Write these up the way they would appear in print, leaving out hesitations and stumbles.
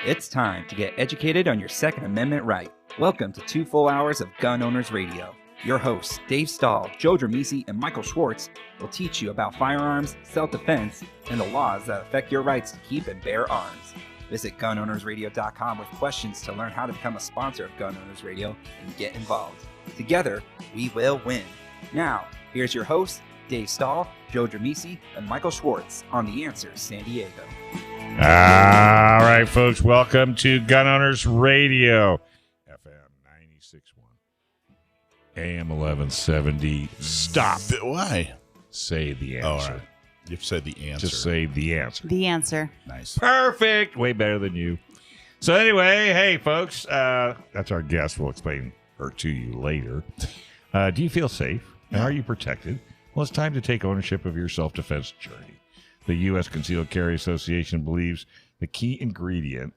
It's time to get educated on your Second Amendment right. Welcome to 2 full hours of Gun Owners Radio. Your hosts, Dave Stahl, Joe Dramisi, and Michael Schwartz, will teach you about firearms, self-defense, and the laws that affect your rights to keep and bear arms. Visit gunownersradio.com with questions to learn how to become a sponsor of Gun Owners Radio and get involved. Together, we will win. Now, here's your hosts, Dave Stahl, Joe Dramisi, and Michael Schwartz on The Answer San Diego. All right, folks, welcome to Gun Owners Radio, FM 96.1, AM 1170. Stop. Why? Say the answer. Oh, all right. You've said the answer. Just say the answer. The answer. Nice. Perfect. Way better than you. So anyway, hey, folks, that's our guest. We'll explain her to you later. Do you feel safe? And are you protected? Well, it's time to take ownership of your self-defense journey. The U.S. Concealed Carry Association believes the key ingredient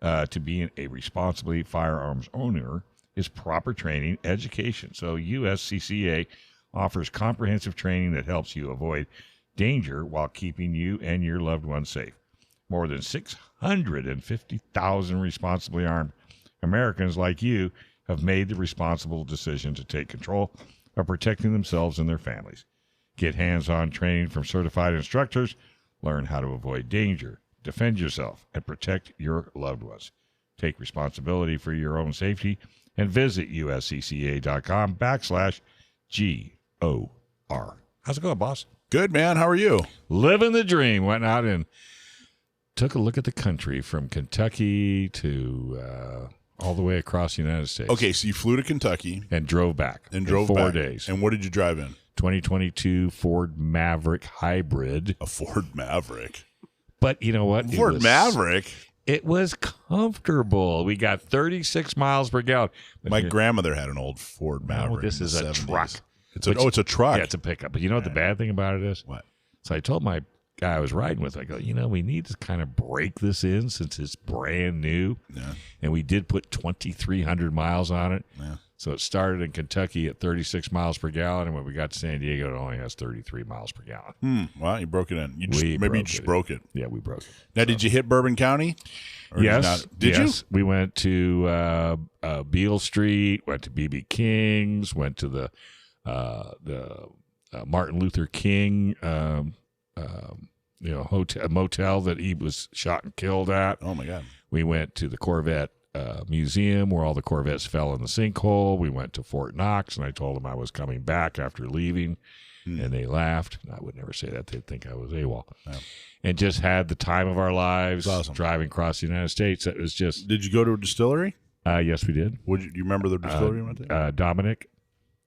to being a responsibly firearms owner is proper training, education. So USCCA offers comprehensive training that helps you avoid danger while keeping you and your loved ones safe. More than 650,000 responsibly armed Americans like you have made the responsible decision to take control of protecting themselves and their families. Get hands-on training from certified instructors, learn how to avoid danger, defend yourself, and protect your loved ones. Take responsibility for your own safety and visit uscca.com/GOR. How's it going, boss? Good, man. How are you? Living the dream. Went out and took a look at the country from Kentucky to all the way across the United States. Okay, so you flew to Kentucky. And drove back. And drove 4 back. days. And what did you drive in? 2022 Ford Maverick Hybrid. A Ford Maverick. But you know what? Ford Maverick? It was comfortable. We got 36 miles per gallon. My grandmother had an old Ford Maverick. No, this is a 70s. truck. It's a truck. Yeah, it's a pickup. But you know what the bad thing about it is? What? So I told my guy I was riding with, I go, we need to kind of break this in since it's brand new. Yeah. And we did put 2,300 miles on it. Yeah. So it started in Kentucky at 36 miles per gallon, and when we got to San Diego, it only has 33 miles per gallon. Well, you broke it in. You just broke it. Yeah, we broke it. Now, did you hit Bourbon County? Or Yes. Did you? We went to Beale Street, went to B.B. King's, went to the Martin Luther King motel that he was shot and killed at. Oh, my God. We went to the Corvette museum where all the Corvettes fell in the sinkhole. We went to Fort Knox, and I told them I was coming back after leaving, and they laughed. I would never say that. They'd think I was AWOL. Yeah. And just had the time of our lives driving across the United States. It was just... Did you go to a distillery? Yes, we did. Do you remember the distillery you went to? Dominic.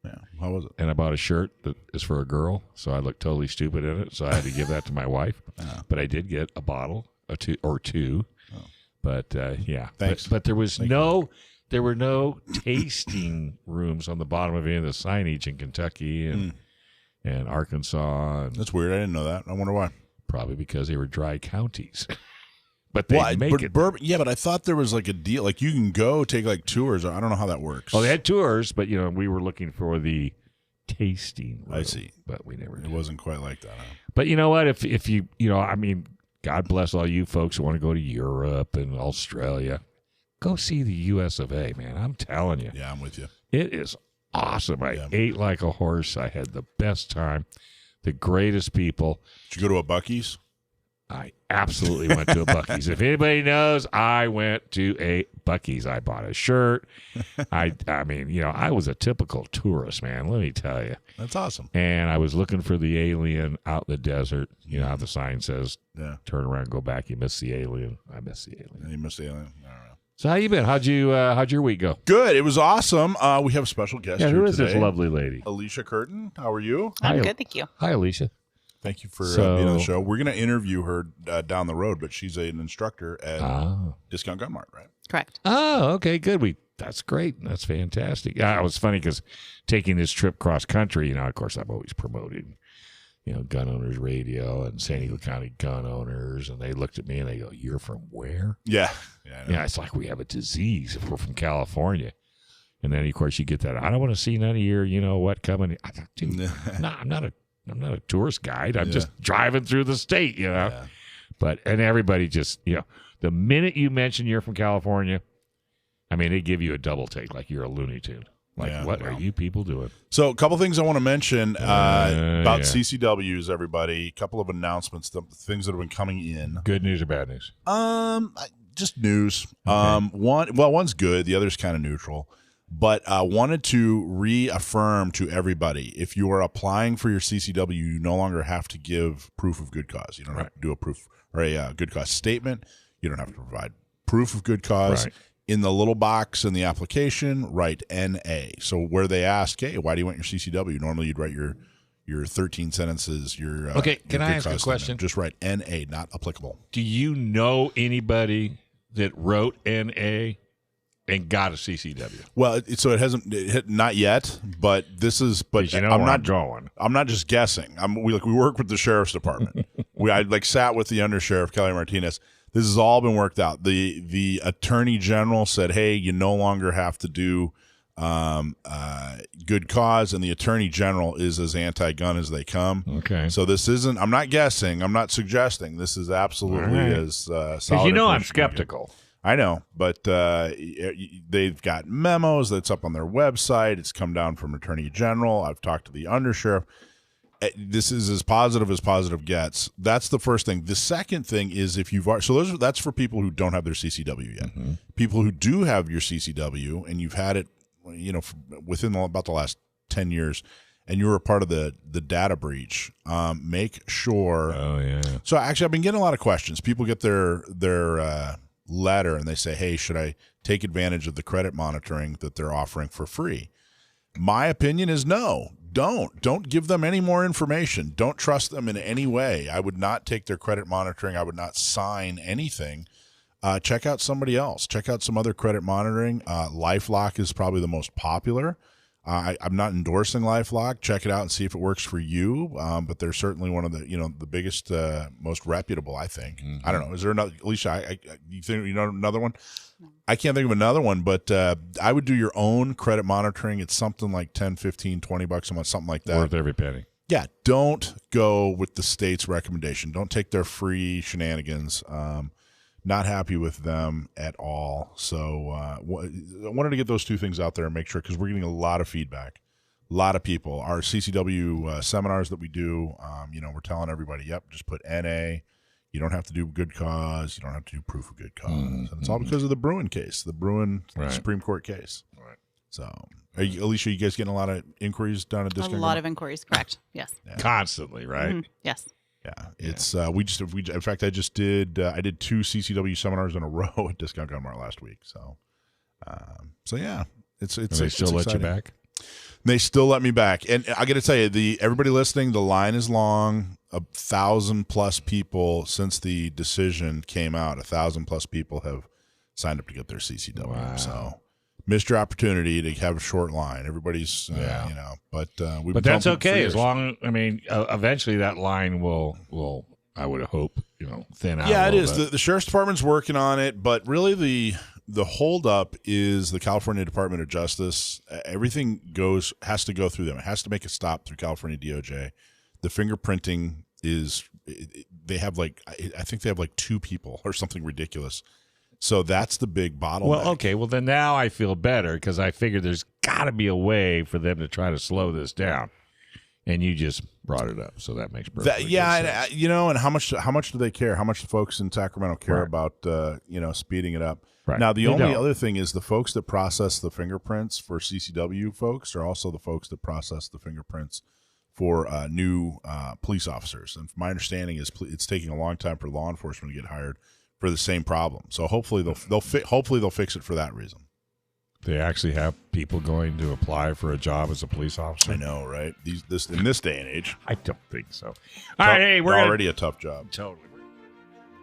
Yeah. How was it? And I bought a shirt that is for a girl, so I looked totally stupid in it, so I had to give that to my wife. But I did get a bottle or two. Oh. But, yeah. Thanks. But there was there were no tasting rooms on the bottom of any of the signage in Kentucky and Arkansas. And that's weird. I didn't know that. I wonder why. Probably because they were dry counties. But they make it. Yeah, but I thought there was like a deal. Like you can go take like tours. I don't know how that works. Oh, they had tours, but we were looking for the tasting room. I see. But we never did. It wasn't quite like that. Huh? But you know what? If you, God bless all you folks who want to go to Europe and Australia. Go see the US of A, man. I'm telling you. Yeah, I'm with you. It is awesome. I ate like a horse. I had the best time. The greatest people. Did you go to a Buc-ee's? I absolutely went to a Buc-ee's. If anybody knows, I went to a Buc-ee's. I bought a shirt. I was a typical tourist, man. Let me tell you. That's awesome. And I was looking for the alien out in the desert. You know how the sign says, turn around, go back. You miss the alien. I miss the alien. You missed the alien? I don't know. So how you been? How'd your week go? Good. It was awesome. We have a special guest here who is today. this lovely lady? Alicia Curtin. How are you? I'm good, thank you. Hi, Alicia. Thank you for being on the show. We're going to interview her down the road, but she's an instructor at Discount Gun Mart, right? Correct. Oh, okay, good. That's great. That's fantastic. It was funny because taking this trip cross country, of course, I'm always promoting, Gun Owners Radio and San Diego County Gun Owners, and they looked at me and they go, "You're from where?" Yeah. Yeah, it's like we have a disease if we're from California. And then, of course, you get that. I don't want to see none of your, coming. I thought, dude, no, I'm not a tourist guide. I'm just driving through the state, Yeah. But, and everybody just, The minute you mention you're from California, I mean, they give you a double take like you're a Looney Tune. Like, what are you people doing? So a couple things I want to mention about CCWs, everybody. A couple of announcements, the things that have been coming in. Good news or bad news? Just news. Okay. One's good. The other's kind of neutral. But I wanted to reaffirm to everybody, if you are applying for your CCW, you no longer have to give proof of good cause. You don't have to do a proof or a good cause statement. You don't have to provide proof of good cause. Right. In the little box in the application, write NA. So where they ask, hey, why do you want your CCW? Normally you'd write your 13 sentences. Okay, can I ask a question? Just write NA, not applicable. Do you know anybody that wrote NA and got a CCW? Well, so it hasn't not yet, but this is. But you know I'm not going. I'm not just guessing. We work with the sheriff's department. I sat with the undersheriff Kelly Martinez. This has all been worked out. The attorney general said, "Hey, you no longer have to do good cause," and the attorney general is as anti-gun as they come. Okay. So this isn't. I'm not guessing. I'm not suggesting. This is absolutely as solid. You know, I'm skeptical. I know, but they've got memos that's up on their website. It's come down from attorney general. I've talked to the undersheriff. This is as positive gets. That's the first thing. The second thing is if you've that's for people who don't have their CCW yet. Mm-hmm. People who do have your CCW and you've had it, within about the last 10 years, and you were a part of the data breach, make sure. Oh yeah. So actually, I've been getting a lot of questions. People get their letter and they say, "Hey, should I take advantage of the credit monitoring that they're offering for free?" My opinion is no. Don't give them any more information. Don't trust them in any way. I would not take their credit monitoring. I would not sign anything. Check out somebody else. Check out some other credit monitoring. LifeLock is probably the most popular. I'm not endorsing LifeLock. Check it out and see if it works for you. But they're certainly one of the the biggest, most reputable, I think. Mm-hmm. I don't know. Is there another, Alicia? You think you know another one? I can't think of another one, but I would do your own credit monitoring. It's something like $10, $15, $20 a month, something like that. Worth every penny. Yeah, don't go with the state's recommendation. Don't take their free shenanigans. Not happy with them at all. So I wanted to get those two things out there and make sure, because we're getting a lot of feedback. A lot of people. Our CCW seminars that we do, we're telling everybody, yep, just put NA. You don't have to do good cause. You don't have to do proof of good cause. And it's all because of the Bruin case, the Bruin Supreme Court case. Right. So, Alicia, you guys getting a lot of inquiries down at Discount? A lot of inquiries, correct. Yes. Yeah. Constantly, right? Mm-hmm. Yes. Yeah. It's in fact, I did 2 CCW seminars in a row at Discount Gun Mart last week. So yeah, it's they still let you back. They still let me back, and I got to tell you, everybody listening, the line is long. 1,000+ people since the decision came out. 1,000+ people have signed up to get their CCW. Wow. So missed your opportunity to have a short line. Everybody's, but that's okay as long. I mean, eventually that line will I would hope, thin out. Yeah, it is. The sheriff's department's working on it, but really the holdup is the California Department of Justice. Everything has to go through them. It has to make a stop through California DOJ. The fingerprinting they have I think they have 2 people or something ridiculous. So that's the big bottleneck. Well, okay. Well, then now I feel better because I figured there's got to be a way for them to try to slow this down. And you just brought it up, so that makes perfect sense. Yeah, and how much do they care? How much the folks in Sacramento care about speeding it up? Right. Now, the only other thing is the folks that process the fingerprints for CCW folks are also the folks that process the fingerprints for new police officers. And my understanding is it's taking a long time for law enforcement to get hired for the same problem. So hopefully they'll fix it for that reason. They actually have people going to apply for a job as a police officer. I know, right? In this day and age, I don't think so. All right, hey, we're already a tough job. Totally.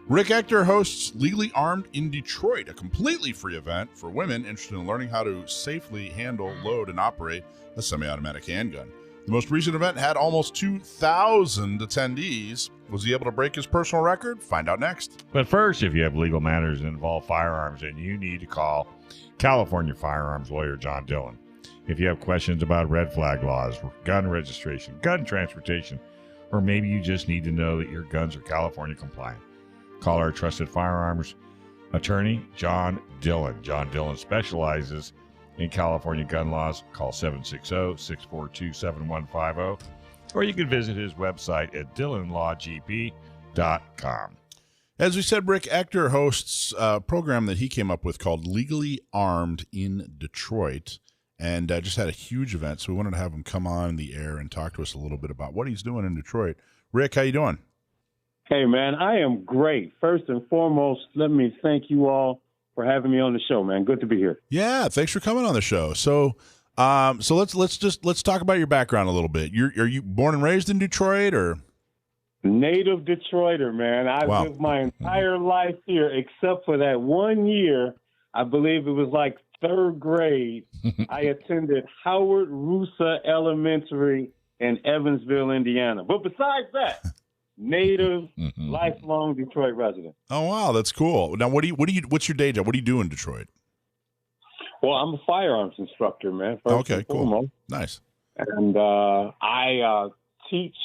Rick Ector hosts Legally Armed in Detroit, a completely free event for women interested in learning how to safely handle, load, and operate a semi-automatic handgun. The most recent event had almost 2,000 attendees. Was he able to break his personal record? Find out next. But first, if you have legal matters that involve firearms, then you need to call California firearms lawyer John Dillon. If you have questions about red flag laws, gun registration, gun transportation, or maybe you just need to know that your guns are California compliant, call our trusted firearms Attorney John Dillon. John Dillon specializes in California gun laws. Call 760-642-7150, or you can visit his website at dillonlawgp.com. As we said, Rick Ector hosts a program that he came up with called Legally Armed in Detroit, and just had a huge event, so we wanted to have him come on the air and talk to us a little bit about what he's doing in Detroit. Rick, how you doing? Hey, man, I am great. First and foremost, let me thank you all for having me on the show, man. Good to be here. Yeah, thanks for coming on the show. So let's talk about your background a little bit. Are you born and raised in Detroit, or? Native Detroiter, man. I've lived my entire life here except for that 1 year. I believe it was like third grade. I attended Howard Rusa Elementary in Evansville, Indiana. But besides that, native, lifelong Detroit resident. Oh wow, that's cool. Now, what's your day job? What do you do in Detroit? Well, I'm a firearms instructor, man. Okay, cool. Nice. And I teach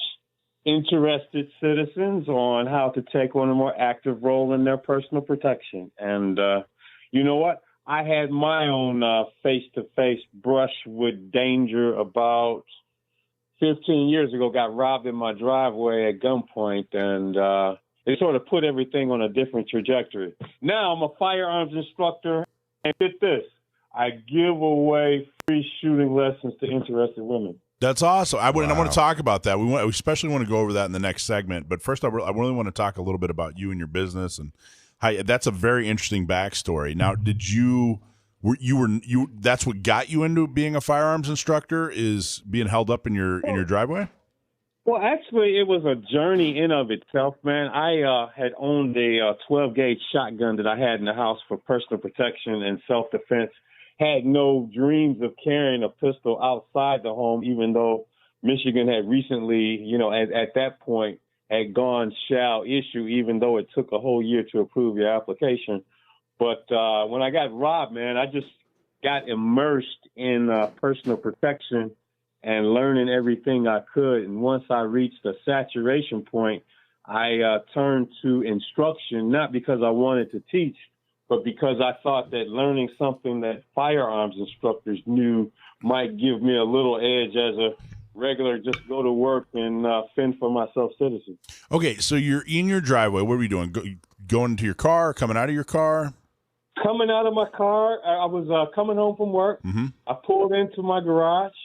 interested citizens on how to take on a more active role in their personal protection. And you know what? I had my own face-to-face brush with danger about 15 years ago. Got robbed in my driveway at gunpoint, and it sort of put everything on a different trajectory. Now I'm a firearms instructor, and get this, I give away free shooting lessons to interested women. That's awesome. I want to talk about that. We especially want to go over that in the next segment. But first, I really want to talk a little bit about you and your business, and how that's a very interesting backstory. Now, that's what got you into being a firearms instructor, is being held up in your driveway? Well, actually, it was a journey in of itself, man. I had owned a 12-gauge shotgun that I had in the house for personal protection and self-defense. Had no dreams of carrying a pistol outside the home, even though Michigan had recently, at that point, had gone shall issue, even though it took a whole year to approve your application. But when I got robbed, man, I just got immersed in personal protection and learning everything I could. And once I reached a saturation point, I turned to instruction, not because I wanted to teach, but because I thought that learning something that firearms instructors knew might give me a little edge as a regular just go to work and fend for myself citizen. Okay, so you're in your driveway. What are you doing? Going into your car, coming out of your car? Coming out of my car. I was coming home from work. Mm-hmm. I pulled into my garage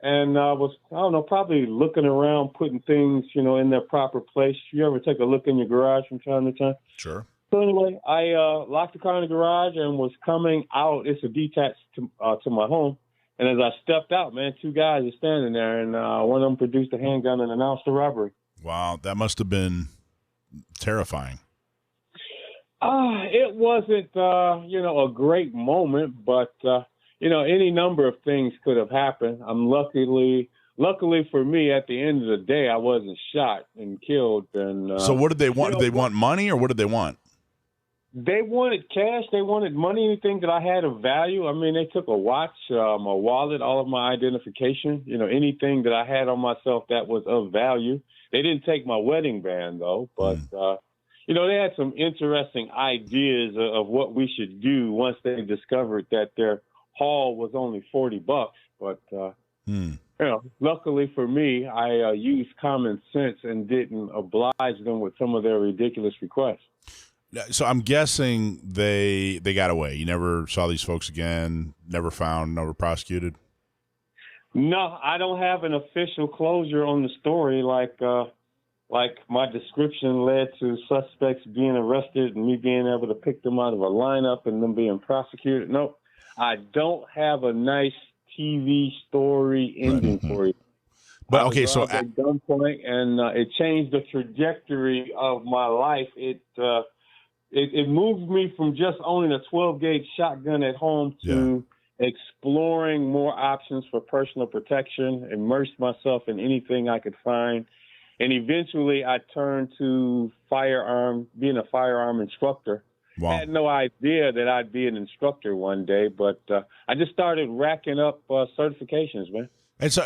and was, probably looking around, putting things, in their proper place. You ever take a look in your garage from time to time? Sure. So anyway, I locked the car in the garage and was coming out. It's a detached to my home. And as I stepped out, man, two guys are standing there, and one of them produced a handgun and announced a robbery. Wow, that must have been terrifying. It wasn't, a great moment, but, any number of things could have happened. Luckily for me, at the end of the day, I wasn't shot and killed. And so what did they want? Did they want money, or what did they want? They wanted cash. They wanted money, anything that I had of value. I mean, they took a watch, my wallet, all of my identification, anything that I had on myself that was of value. They didn't take my wedding band, though. But, they had some interesting ideas of what we should do once they discovered that their haul was only $40. But, luckily for me, I used common sense and didn't oblige them with some of their ridiculous requests. So I'm guessing they got away. You never saw these folks again, never found, never prosecuted? No, I don't have an official closure on the story like my description led to suspects being arrested and me being able to pick them out of a lineup and them being prosecuted. Nope. I don't have a nice TV story ending for you. But okay, so at gunpoint, and it changed the trajectory of my life. It moved me from just owning a 12-gauge shotgun at home to exploring more options for personal protection, immersed myself in anything I could find. And eventually I turned to being a firearm instructor. Wow. I had no idea that I'd be an instructor one day, but I just started racking up certifications, man. And so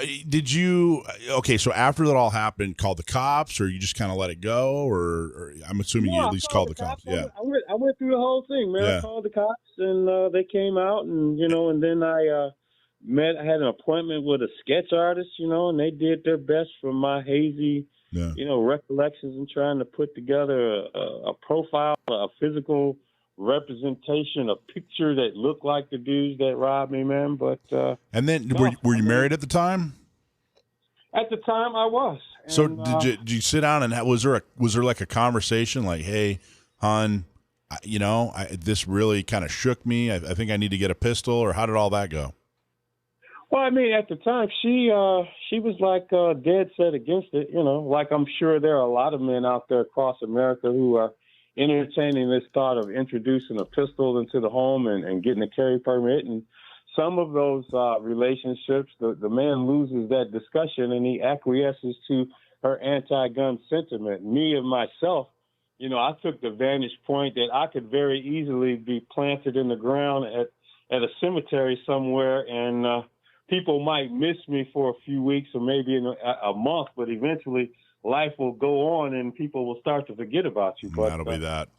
so after that all happened, call the cops, or you just kind of let it go? Or I'm assuming you at least called the cops. Yeah. I went through the whole thing, man. Yeah. I called the cops, and they came out, and and then I had an appointment with a sketch artist, and they did their best from my hazy, recollections and trying to put together a profile, a physical representation, a picture that looked like the dudes that robbed me, man. But and then were you married at the time? At the time, I was. So and, did you sit down and was there like a conversation like, hey, hon, this really kind of shook me. I think I need to get a pistol, or how did all that go? Well, I mean, at the time, she was like dead set against it. Like I'm sure there are a lot of men out there across America who are entertaining this thought of introducing a pistol into the home and getting a carry permit. And some of those relationships, the man loses that discussion and he acquiesces to her anti-gun sentiment. Me and myself, I took the vantage point that I could very easily be planted in the ground at a cemetery somewhere, and people might miss me for a few weeks or maybe in a month, but eventually life will go on and people will start to forget about you. But that'll be that.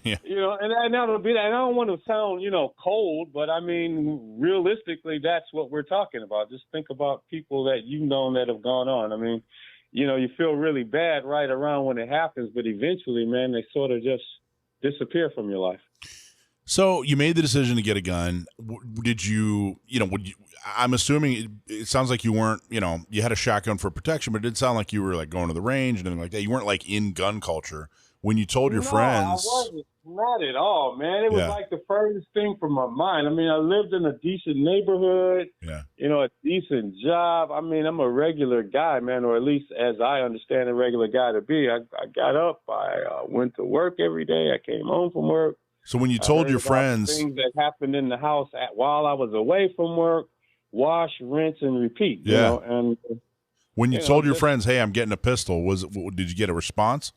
Yeah. And that'll be that. And I don't want to sound, cold, but I mean, realistically, that's what we're talking about. Just think about people that you've known that have gone on. I mean, you feel really bad right around when it happens, but eventually, man, they sort of just disappear from your life. So you made the decision to get a gun. Did you, I'm assuming it sounds like you weren't, you had a shotgun for protection, but it did sound like you were like going to the range and anything like that. You weren't like in gun culture. When you told your friends. I wasn't. Not at all, man. It was like the furthest thing from my mind. I mean, I lived in a decent neighborhood, a decent job. I mean, I'm a regular guy, man, or at least as I understand a regular guy to be. I got up, I went to work every day. I came home from work. So when you told your friends. Things that happened in the house while I was away from work, wash, rinse, and repeat. Yeah. And when you told your friends, hey, I'm getting a pistol, did you get a response?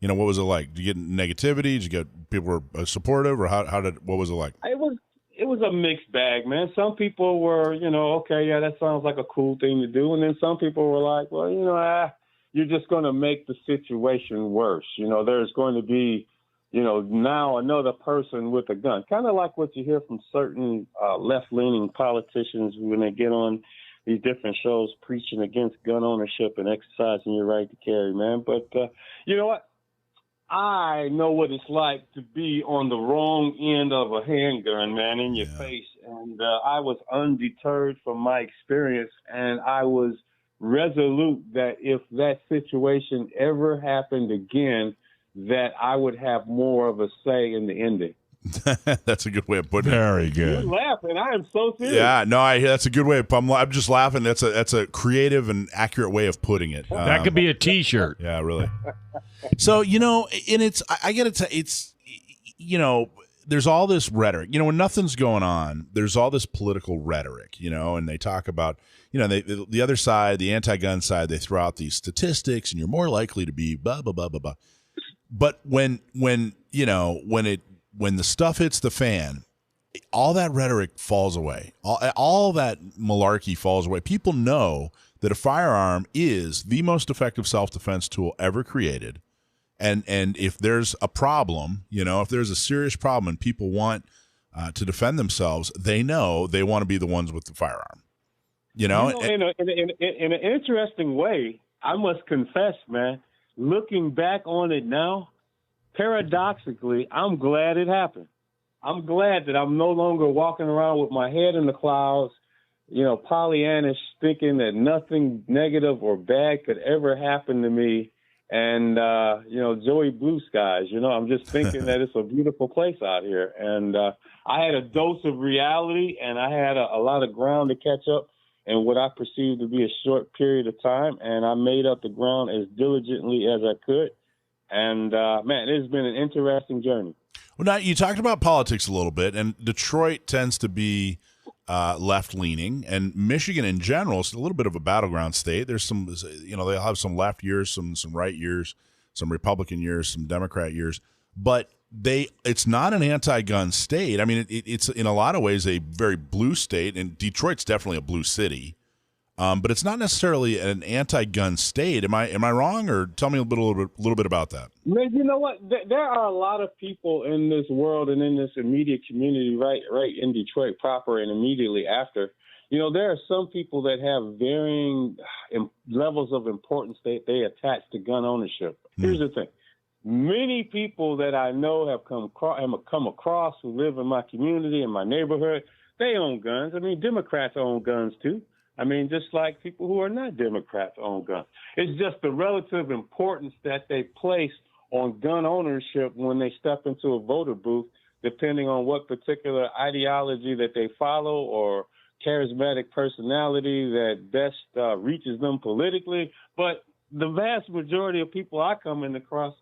What was it like? Did you get negativity? Did you get people were supportive, or what was it like? It was a mixed bag, man. Some people were, okay, yeah, that sounds like a cool thing to do, and then some people were like, well, you're just going to make the situation worse. There's going to be, now another person with a gun, kind of like what you hear from certain left-leaning politicians when they get on these different shows preaching against gun ownership and exercising your right to carry, man. But you know what? I know what it's like to be on the wrong end of a handgun, man, in your face. And I was undeterred from my experience, and I was resolute that if that situation ever happened again, that I would have more of a say in the ending. That's a good way of putting it. Very good. You're laughing. I am so serious. Yeah, no, I hear that's a good way. I'm just laughing. That's a creative and accurate way of putting it. That could be a T-shirt. Yeah, really. So and it's I get it. It's there's all this rhetoric. When nothing's going on, there's all this political rhetoric. And they talk about the other side, the anti-gun side. They throw out these statistics, and you're more likely to be blah blah blah blah blah. But when the stuff hits the fan, all that rhetoric falls away. All that malarkey falls away. People know that a firearm is the most effective self-defense tool ever created. And if there's a problem, if there's a serious problem and people want to defend themselves, they know they want to be the ones with the firearm. In an interesting way, I must confess, man, looking back on it now, paradoxically, I'm glad it happened. I'm glad that I'm no longer walking around with my head in the clouds, Pollyannish, thinking that nothing negative or bad could ever happen to me. And, Joey Blue Skies, I'm just thinking that it's a beautiful place out here. And I had a dose of reality, and I had a lot of ground to catch up in what I perceived to be a short period of time. And I made up the ground as diligently as I could. And, man, it's been an interesting journey. Well, now you talked about politics a little bit, and Detroit tends to be left-leaning, and Michigan in general is a little bit of a battleground state. There's some, they'll have some left years, some right years, some Republican years, some Democrat years, but it's not an anti-gun state. I mean, it's in a lot of ways a very blue state, and Detroit's definitely a blue city. but it's not necessarily an anti-gun state. Am I wrong, or tell me a little bit about that? Man, you know what? There are a lot of people in this world and in this immediate community, right in Detroit proper, and immediately after. There are some people that have varying levels of importance that they attach to gun ownership. Here's the thing. Many people that I know have come across who live in my community, in my neighborhood, they own guns. I mean, Democrats own guns too. I mean, just like people who are not Democrats own guns. It's just the relative importance that they place on gun ownership when they step into a voter booth, depending on what particular ideology that they follow or charismatic personality that best reaches them politically. But the vast majority of people I come in across,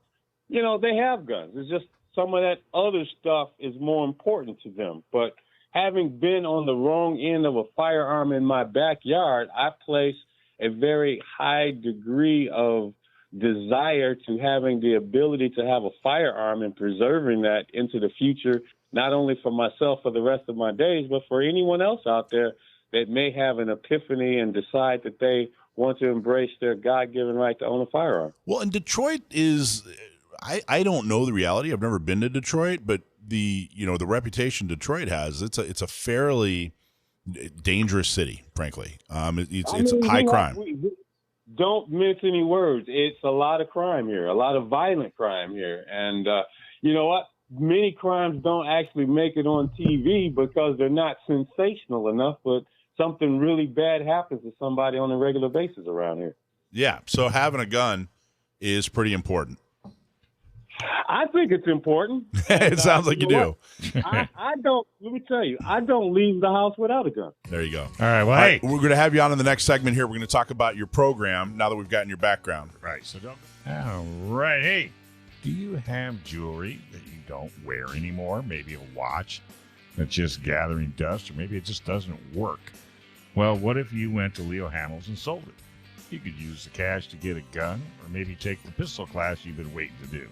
they have guns. It's just some of that other stuff is more important to them. But having been on the wrong end of a firearm in my backyard, I place a very high degree of desire to having the ability to have a firearm and preserving that into the future, not only for myself for the rest of my days, but for anyone else out there that may have an epiphany and decide that they want to embrace their God-given right to own a firearm. Well, and Detroit is, I don't know the reality. I've never been to Detroit, but the reputation Detroit has, it's a fairly dangerous city, frankly. It's high crime. Don't mince any words. It's a lot of crime here, a lot of violent crime here. And you know what? Many crimes don't actually make it on TV because they're not sensational enough, but something really bad happens to somebody on a regular basis around here. Yeah, so having a gun is pretty important. I think it's important. It sounds like you do. I don't, let me tell you, I don't leave the house without a gun. There you go. All right, well, hey. We're going to have you on in the next segment here. We're going to talk about your program now that we've gotten your background. Right, so don't. All right, hey, do you have jewelry that you don't wear anymore? Maybe a watch that's just gathering dust, or maybe it just doesn't work. Well, what if you went to Leo Hamill's and sold it? You could use the cash to get a gun, or maybe take the pistol class you've been waiting to do.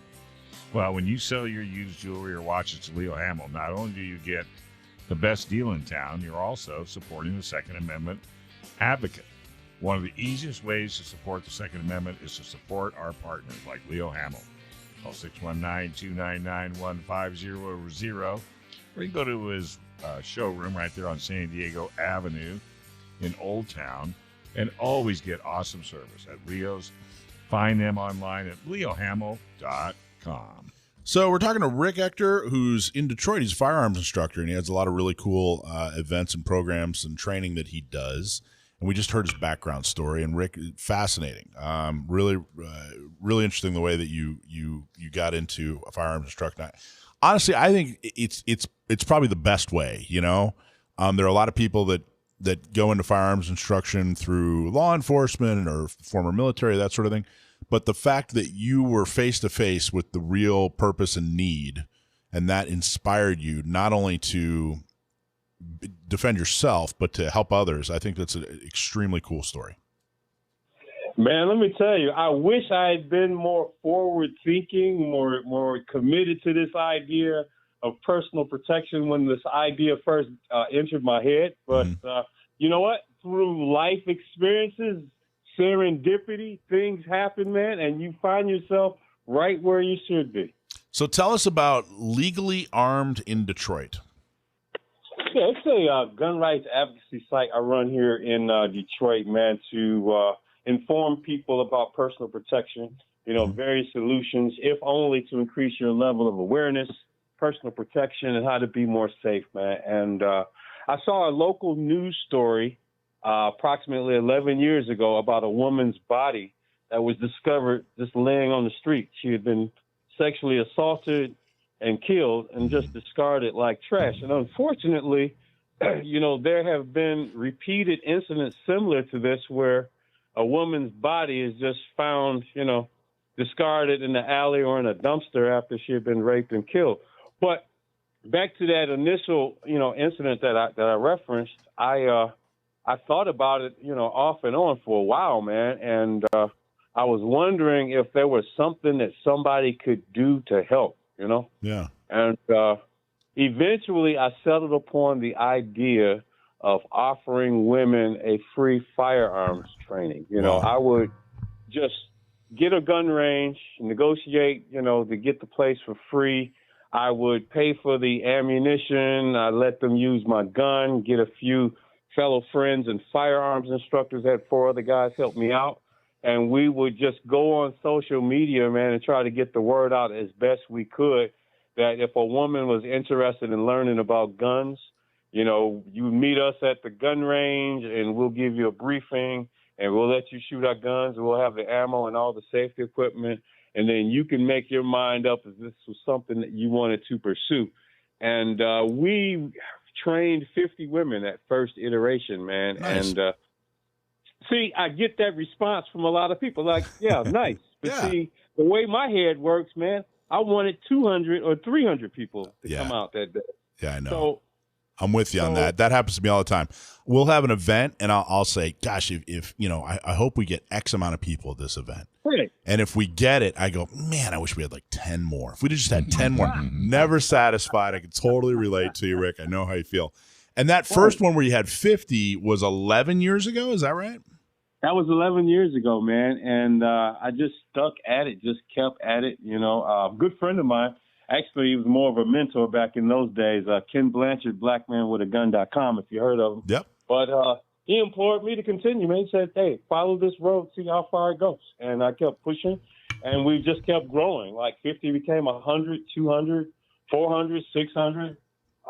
Well, when you sell your used jewelry or watches to Leo Hamill, not only do you get the best deal in town, you're also supporting the Second Amendment Advocate. One of the easiest ways to support the Second Amendment is to support our partners like Leo Hamill. Call 619-299-1500, or you can go to his showroom right there on San Diego Avenue in Old Town and always get awesome service at Leo's. Find them online at leohamill.com. So we're talking to Rick Ector, who's in Detroit. He's a firearms instructor, and he has a lot of really cool events and programs and training that he does. And we just heard his background story, and Rick, fascinating. Really interesting the way that you got into a firearms instructor. Honestly, I think it's probably the best way. There are a lot of people that go into firearms instruction through law enforcement or former military, that sort of thing. But the fact that you were face-to-face with the real purpose and need, and that inspired you not only to defend yourself, but to help others, I think that's an extremely cool story. Man, let me tell you, I wish I had been more forward-thinking, more committed to this idea of personal protection when this idea first entered my head. But you know what? Through life experiences, serendipity, things happen, man, and you find yourself right where you should be. So tell us about Legally Armed in Detroit. Yeah, it's a gun rights advocacy site I run here in Detroit, man, to inform people about personal protection, various solutions, if only to increase your level of awareness, personal protection, and how to be more safe, man. And I saw a local news story approximately 11 years ago about a woman's body that was discovered just laying on the street. She had been sexually assaulted and killed and just discarded like trash. And unfortunately, there have been repeated incidents similar to this where a woman's body is just found, discarded in the alley or in a dumpster after she had been raped and killed. But back to that initial, incident that I referenced, I thought about it, off and on for a while, man. And I was wondering if there was something that somebody could do to help, Yeah. And eventually I settled upon the idea of offering women a free firearms training. I would just get a gun range, negotiate, to get the place for free. I would pay for the ammunition. I let them use my gun, get a few fellow friends and firearms instructors. Had 4 other guys help me out. And we would just go on social media, man, and try to get the word out as best we could that if a woman was interested in learning about guns, you meet us at the gun range and we'll give you a briefing and we'll let you shoot our guns and we'll have the ammo and all the safety equipment. And then you can make your mind up if this was something that you wanted to pursue. And we trained 50 women at first iteration, man. Nice. And see, I get that response from a lot of people like, yeah, nice. But see, the way my head works, man, I wanted 200 or 300 people to come out that day. Yeah, I know. So, I'm with you on that. That happens to me all the time. We'll have an event, and I'll say, gosh, if I hope we get X amount of people at this event. Right. And if we get it, I go, man, I wish we had like 10 more. If we just had 10 more. Never satisfied. I can totally relate to you, Rick. I know how you feel. And that first one where you had 50 was 11 years ago. Is that right? That was 11 years ago, man. And I just stuck at it, just kept at it. A good friend of mine, actually, he was more of a mentor back in those days. Ken Blanchard, blackmanwithagun.com, if you heard of him. Yep. But he implored me to continue, man. He said, hey, follow this road, see how far it goes. And I kept pushing, and we just kept growing. Like 50 became 100, 200, 400, 600,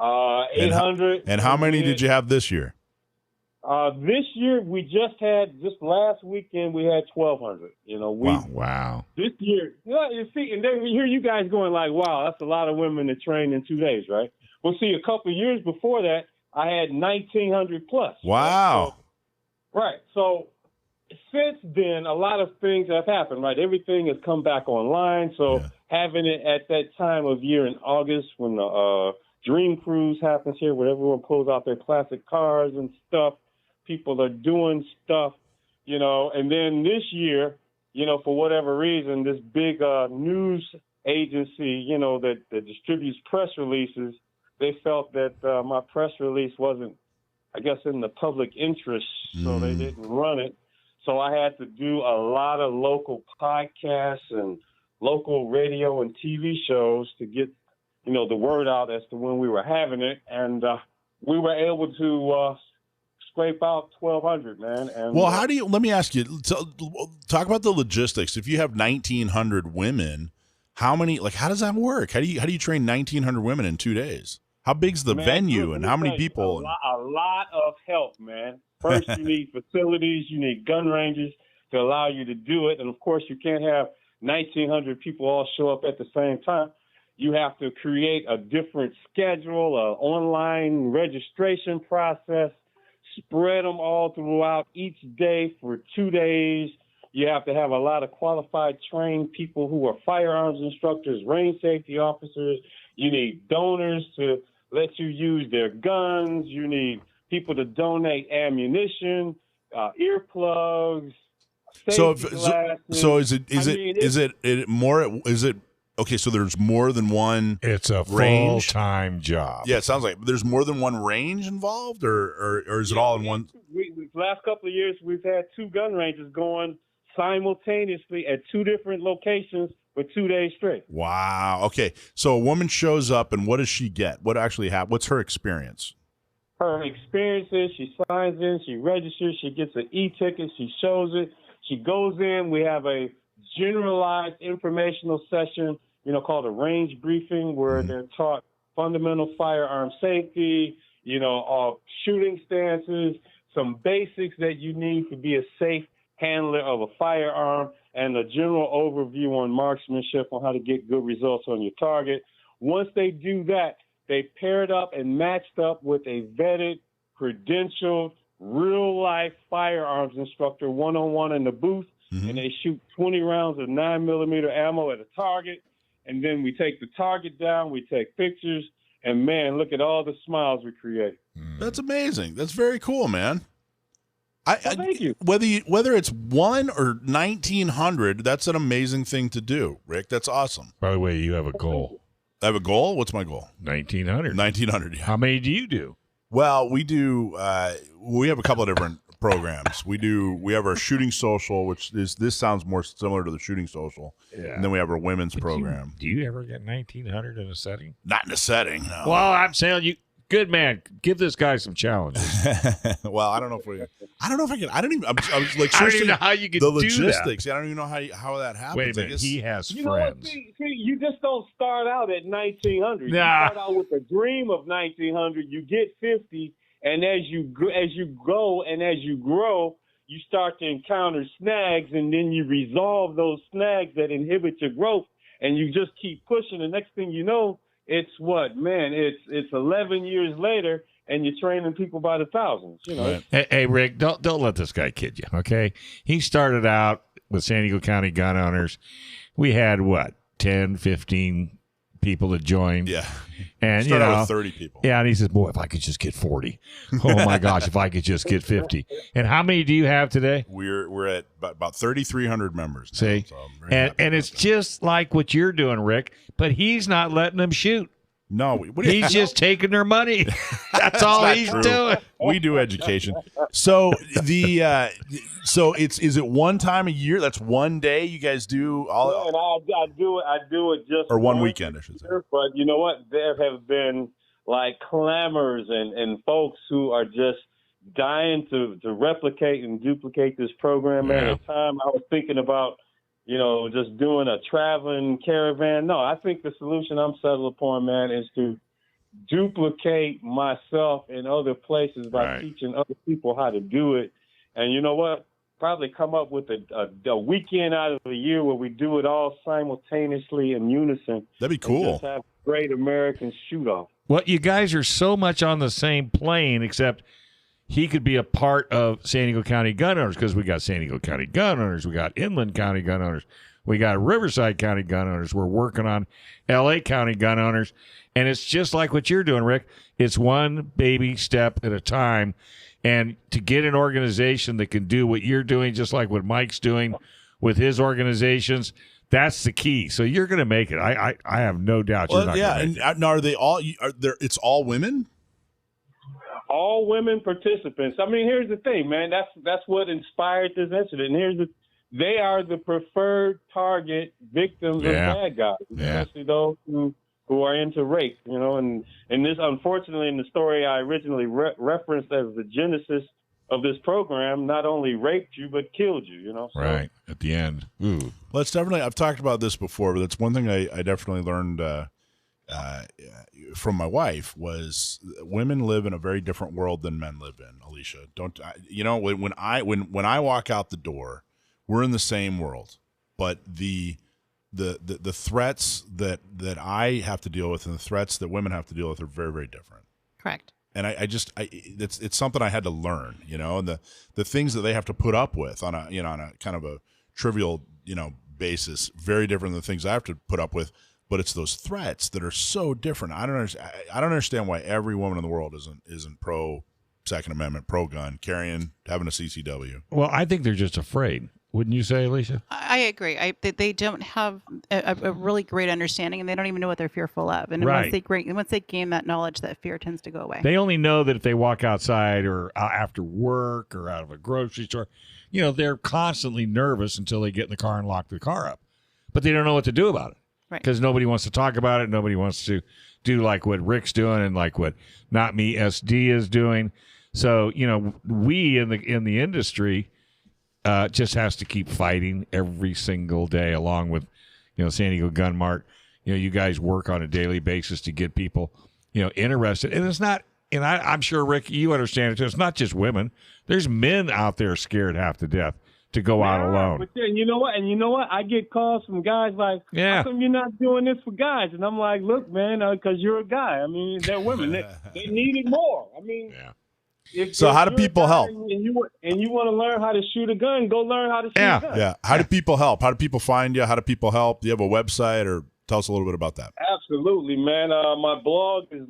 800. And how many did you have this year? This year, we just last weekend, we had 1,200. Wow. This year, you see, and then we hear you guys going like, wow, that's a lot of women to train in 2 days, right? Well, see, a couple of years before that, I had 1,900 plus. Wow. Right. So since then, a lot of things have happened, right? Everything has come back online. So having it at that time of year in August when the Dream Cruise happens here, where everyone pulls out their classic cars and stuff, people are doing stuff, and then this year, for whatever reason, this big news agency, that distributes press releases, they felt that my press release wasn't, I guess, in the public interest, so they didn't run it. So I had to do a lot of local podcasts and local radio and TV shows to get, the word out as to when we were having it. And we were able to scrape out 1,200, man. And well, let me ask you, talk about the logistics. If you have 1,900 women, how does that work? How do you train 1,900 women in 2 days? How big's the venue and how many people? A lot of help, man. First, you need facilities, you need gun ranges to allow you to do it. And of course, you can't have 1,900 people all show up at the same time. You have to create a different schedule, an online registration process, spread them all throughout each day for 2 days. You have to have a lot of qualified, trained people who are firearms instructors, range safety officers. You need donors to let you use their guns. You need people to donate ammunition, earplugs, safety glasses. So okay, so there's more than one. It's a range? full-time job. Yeah, it sounds like there's more than one range involved, or is it all in one? Last couple of years, we've had 2 gun ranges going simultaneously at 2 different locations for 2 days straight. Wow. Okay, so a woman shows up, and what does she get? What actually happens? What's her experience? Her experience is she signs in, she registers, she gets an e-ticket, she shows it, she goes in. We have a generalized informational session, called a range briefing, where they're taught fundamental firearm safety, all shooting stances, some basics that you need to be a safe handler of a firearm, and a general overview on marksmanship, on how to get good results on your target. Once they do that, they paired up and matched up with a vetted, credentialed, real-life firearms instructor one-on-one in the booth, and they shoot 20 rounds of 9mm ammo at a target. And then we take the target down, we take pictures, and, man, look at all the smiles we create. That's amazing. That's very cool, man. Thank you. Whether it's 1 or 1,900, that's an amazing thing to do, Rick. That's awesome. By the way, you have a goal. I have a goal? What's my goal? 1,900. 1,900, yeah. How many do you do? Well, we do. We have a couple of different programs. We have our shooting social, which this sounds more similar to the shooting social. Yeah. And then we have our women's program. Do you ever get 1900 in a setting? Not in a setting. No. Well, I'm saying you. Good man, give this guy some challenges. Well, I don't know if I can. I don't even. I was like, I don't even know how you could the do logistics. that. I don't even know how that happens. Wait a minute, he has You know what? friends. See, you just don't start out at 1900. Nah. You start out with a dream of 1900. You get 50, and as you go and as you grow, you start to encounter snags, and then you resolve those snags that inhibit your growth, and you just keep pushing. The next thing you know, it's 11 years later, and you're training people by the thousands. You know. Right. Hey, Rick, don't let this guy kid you. Okay, he started out with San Diego County gun owners. We had 10, 15 people that joined. Yeah. And Start out with 30 people. Yeah, and he says, "Boy, if I could just get 40. Oh my gosh, if I could just get 50." And how many do you have today? We're at about 3,300 members now, See, so I'm very happy and about it's that. just like what you're doing, Rick. But he's not letting them shoot. No, what do you- He's just taking their money. That's all not he's true. doing. We do education. So is it one time a year? That's one day you guys do all, And I do it just or one once weekend, I should say. a year. But you know what? There have been like clamors and folks who are just dying to replicate and duplicate this program. Yeah. At a time, I was thinking about, just doing a traveling caravan. No, I think the solution I'm settled upon, man, is to duplicate myself in other places by Right. teaching other people how to do it. And you know what? Probably come up with a weekend out of the year where we do it all simultaneously in unison. That'd be And cool. just have a great American shoot-off. Well, you guys are so much on the same plane, except he could be a part of San Diego County gun owners because we got San Diego County gun owners, we got Inland County gun owners, we got Riverside County gun owners. We're working on LA County gun owners, and it's just like what you're doing, Rick. It's one baby step at a time, and to get an organization that can do what you're doing, just like what Mike's doing with his organizations. That's the key. So you're going to make it. I have no doubt you're Well, not yeah, going to make and now are they all? It's all women. All women participants. I mean, here's the thing, man. That's what inspired this incident. And they are the preferred target victims of Yeah. bad guys, Yeah. especially those who are into rape. And this, unfortunately, in the story I originally referenced as the genesis of this program, not only raped you but killed you. So, Right at the end. Ooh. Well, it's definitely. I've talked about this before, but it's one thing I definitely learned from my wife was women live in a very different world than men live in. Alicia, when I walk out the door, we're in the same world, but the threats that I have to deal with and the threats that women have to deal with are very, very different. Correct. And it's something I had to learn, and the things that they have to put up with on a kind of a trivial, basis, very different than the things I have to put up with. But it's those threats that are so different. I don't understand why every woman in the world isn't pro Second Amendment, pro gun, carrying, having a CCW. Well, I think they're just afraid. Wouldn't you say, Alicia? I agree. They don't have a really great understanding, and they don't even know what they're fearful of. And Right. once they gain that knowledge, that fear tends to go away. They only know that if they walk outside or after work or out of a grocery store, they're constantly nervous until they get in the car and lock the car up. But they don't know what to do about it. Right. Because nobody wants to talk about it. Nobody wants to do like what Rick's doing and like what Not Me SD is doing. So, we in the industry just has to keep fighting every single day along with, San Diego Gun Mart. You guys work on a daily basis to get people, interested. And it's not, and I'm sure, Rick, you understand it too. It's not just women. There's men out there scared half to death to go out alone. But then, you know what? I get calls from guys like, Yeah. how come you're not doing this for guys? And I'm like, look, man, because you're a guy. I mean, they're women. They need it more. I mean, Yeah. So how do you're a people guy help? And you want to learn how to shoot a gun, go learn how to shoot a gun. Yeah. How do people help? How do people find you? How do people help? Do you have a website, or tell us a little bit about that? Absolutely, man. My blog is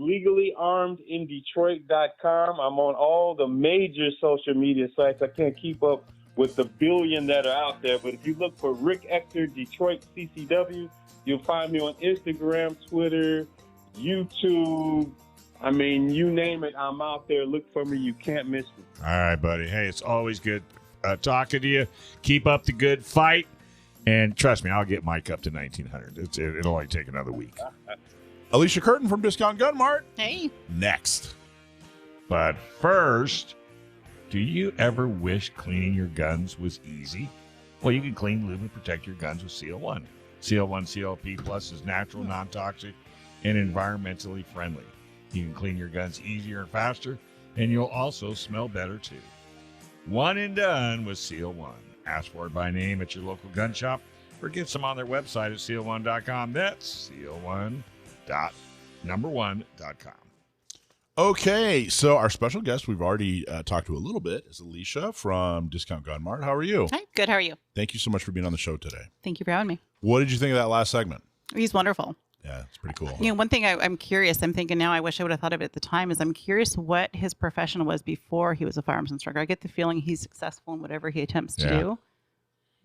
legallyarmedindetroit.com. I'm on all the major social media sites. I can't keep up with the billion that are out there, but if you look for Rick Ector Detroit CCW, you'll find me on Instagram, Twitter, YouTube, I mean, you name it, I'm out there. Look for me. You can't miss me. All right, buddy. Hey, it's always good talking to you. Keep up the good fight. And trust me, I'll get Mike up to 1900. It'll only take another week. Alicia Curtin from Discount Gun Mart. Hey. Next. But first, do you ever wish cleaning your guns was easy? Well, you can clean, lube, and protect your guns with CO1. CO1 CLP Plus is natural, non-toxic, and environmentally friendly. You can clean your guns easier and faster, and you'll also smell better, too. One and done with CO1. Ask for it by name at your local gun shop or get some on their website at CO1.com. That's CO1.1.com. Okay, so our special guest we've already talked to a little bit is Alicia from Discount Gun Mart. How are you? Hi, good. How are you? Thank you so much for being on the show today. Thank you for having me. What did you think of that last segment? He's wonderful. Yeah, it's pretty cool. You know, one thing I'm curious, I'm thinking now, I wish I would have thought of it at the time, is I'm curious what his profession was before he was a firearms instructor. I get the feeling he's successful in whatever he attempts to do.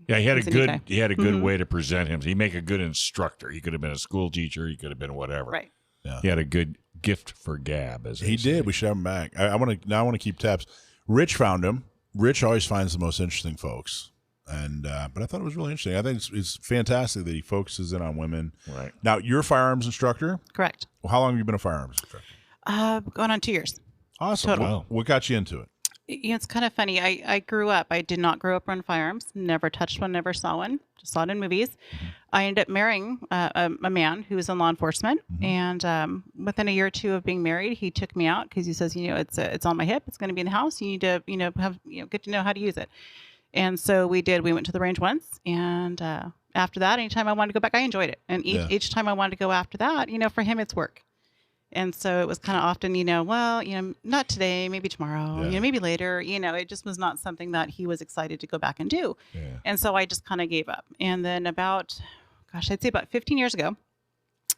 Yeah, he had He's a a neat good guy. he had a good way to present him. He'd make a good instructor. He could have been a school teacher. He could have been whatever. Right. Yeah. He had a good gift for gab, as they He say. did. We should have him back. I want to keep tabs. Rich found him. Rich always finds the most interesting folks, and but I thought it was really interesting. I think it's fantastic that he focuses in on women. Right. Now, you're a firearms instructor. Correct. Well, how long have you been a firearms instructor? Going on 2 years. Awesome. Total. What got you into it? You know, it's kind of funny. I grew up. I did not grow up around firearms. Never touched one. Never saw one. Just saw it in movies. I ended up marrying a man who was in law enforcement, and within a year or two of being married, he took me out because he says, you know, it's on my hip. It's going to be in the house. You need to, get to know how to use it. And so we did. We went to the range once, and after that, anytime I wanted to go back, I enjoyed it. And each time I wanted to go after that, for him, it's work. And so it was kind of often, not today, maybe tomorrow, maybe later. It just was not something that he was excited to go back and do. Yeah. And so I just kind of gave up. And then about 15 years ago,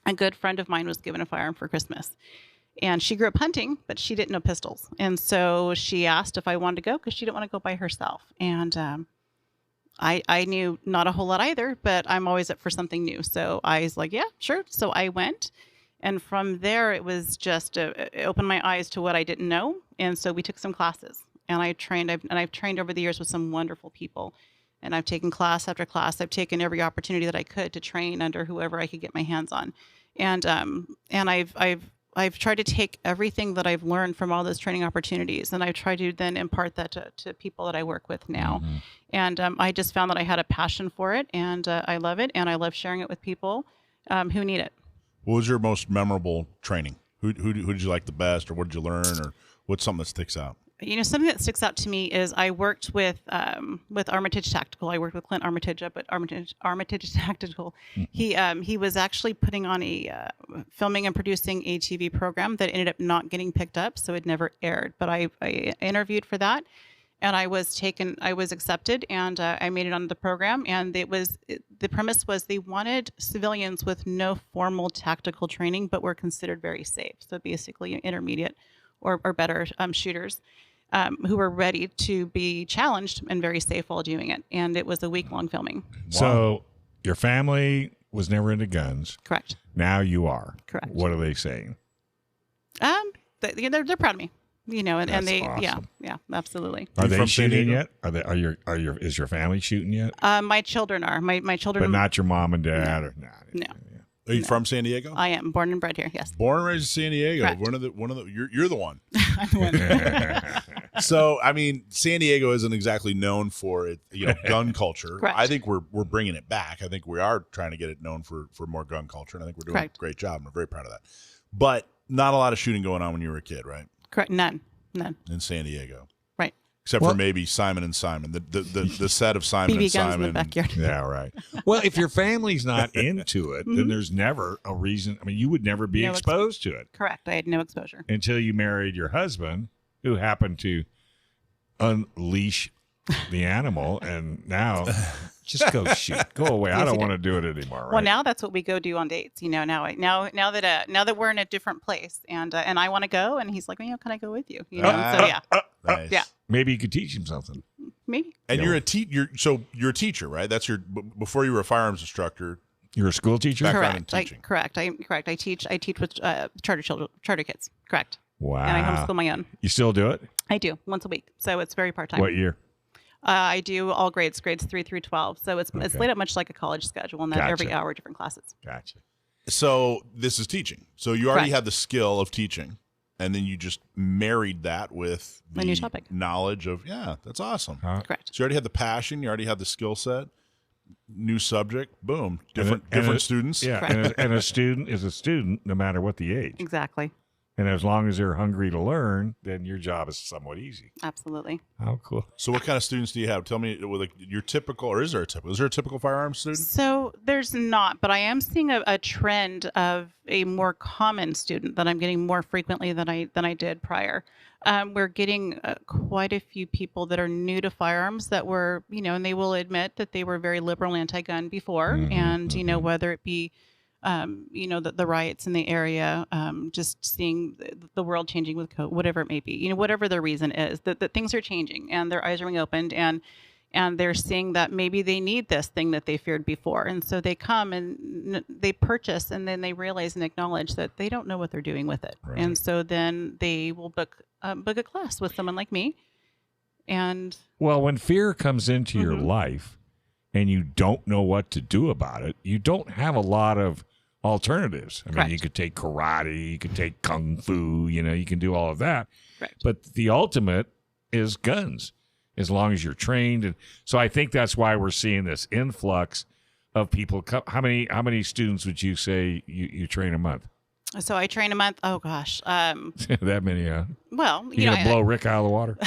a good friend of mine was given a firearm for Christmas. And she grew up hunting, but she didn't know pistols. And so she asked if I wanted to go because she didn't want to go by herself. And I knew not a whole lot either, but I'm always up for something new. So I was like, yeah, sure. So I went. And from there, it was just it opened my eyes to what I didn't know. And so we took some classes, and I've trained over the years with some wonderful people. And I've taken class after class. I've taken every opportunity that I could to train under whoever I could get my hands on. And I've tried to take everything that I've learned from all those training opportunities, and I've tried to then impart that to people that I work with now. And I just found that I had a passion for it, and I love it, and I love sharing it with people who need it. What was your most memorable training? Who did you like the best, or what did you learn, or what's something that sticks out? Something that sticks out to me is I worked with Armitage Tactical. I worked with Clint Armitage up at Armitage Tactical. He was actually putting on a filming and producing a TV program that ended up not getting picked up, so it never aired. But I interviewed for that, and I was accepted, and I made it onto the program. And the premise was they wanted civilians with no formal tactical training, but were considered very safe. So basically, intermediate or better shooters who were ready to be challenged and very safe while doing it. And it was a week-long filming. So your family was never into guns. Correct. Now you are. Correct. What are they saying? They're proud of me. And That's they, awesome. yeah, absolutely. Are they from San shooting Diego? yet? Is your family shooting yet? My children are. My children. But not your mom and dad, or No. Yeah. Are you from San Diego? I am born and bred here. Yes. Born and raised in San Diego. Correct. One of the you're the one. I'm the one. So, I mean, San Diego isn't exactly known for it, gun culture. Correct. I think we're bringing it back. I think we are trying to get it known for more gun culture, and I think we're doing Correct. a great job. And we're very proud of that. But not a lot of shooting going on when you were a kid, right? Correct. None. In San Diego. Right. Except for maybe Simon and Simon, the set of Simon BB and guns Simon. in the backyard. Yeah, right. Well, if your family's not into it, then there's never a reason. I mean, you would never be No exposed to it Correct. I had no exposure. until you married your husband, who happened to unleash the animal, and now just go shoot, go away. I don't want to do it anymore. Right? Well, now that's what we go do on dates. Now that we're in a different place, and I want to go, and he's like, can I go with you? So yeah, Nice. Yeah. Maybe you could teach him something. maybe. And you're a teacher, right? That's before you were a firearms instructor. You're a school teacher? Background in Correct. teaching. Correct. I teach with charter kids. Correct. Wow. And I homeschool my own. You still do it? I do once a week, so it's very part time. What year? I do all grades 3 through 12. So it's Okay. laid out much like a college schedule, and then every Gotcha. hour different classes. Gotcha. So this is teaching. So you already Correct. had the skill of teaching, and then you just married that with My new topic. knowledge of, that's awesome. Huh? Correct. So you already had the passion, you already had the skill set, new subject, boom, different And students. Yeah, and a student is a student no matter what the age. Exactly. And as long as they're hungry to learn, then your job is somewhat easy. Absolutely. How cool. So what kind of students do you have? Tell me, with your typical, or is there a typical firearms student? So there's not, but I am seeing a trend of a more common student that I'm getting more frequently than I did prior. We're getting quite a few people that are new to firearms that were, and they will admit that they were very liberal anti-gun before, and whether it be the riots in the area, just seeing the world changing with COVID, whatever it may be, whatever the reason is, that things are changing and their eyes are being opened, and they're seeing that maybe they need this thing that they feared before. And so they come and they purchase, and then they realize and acknowledge that they don't know what they're doing with it. Right. And so then they will book a class with someone like me. And Well, when fear comes into your life and you don't know what to do about it, you don't have a lot of alternatives. I mean, Correct. you could take karate, you could take kung fu, you can do all of that. Correct. But the ultimate is guns, as long as you're trained. And so I think that's why we're seeing this influx of people. How many students would you say you train a month? so I train a month. Oh gosh. That many, huh? Well, You gonna blow Rick out of the water?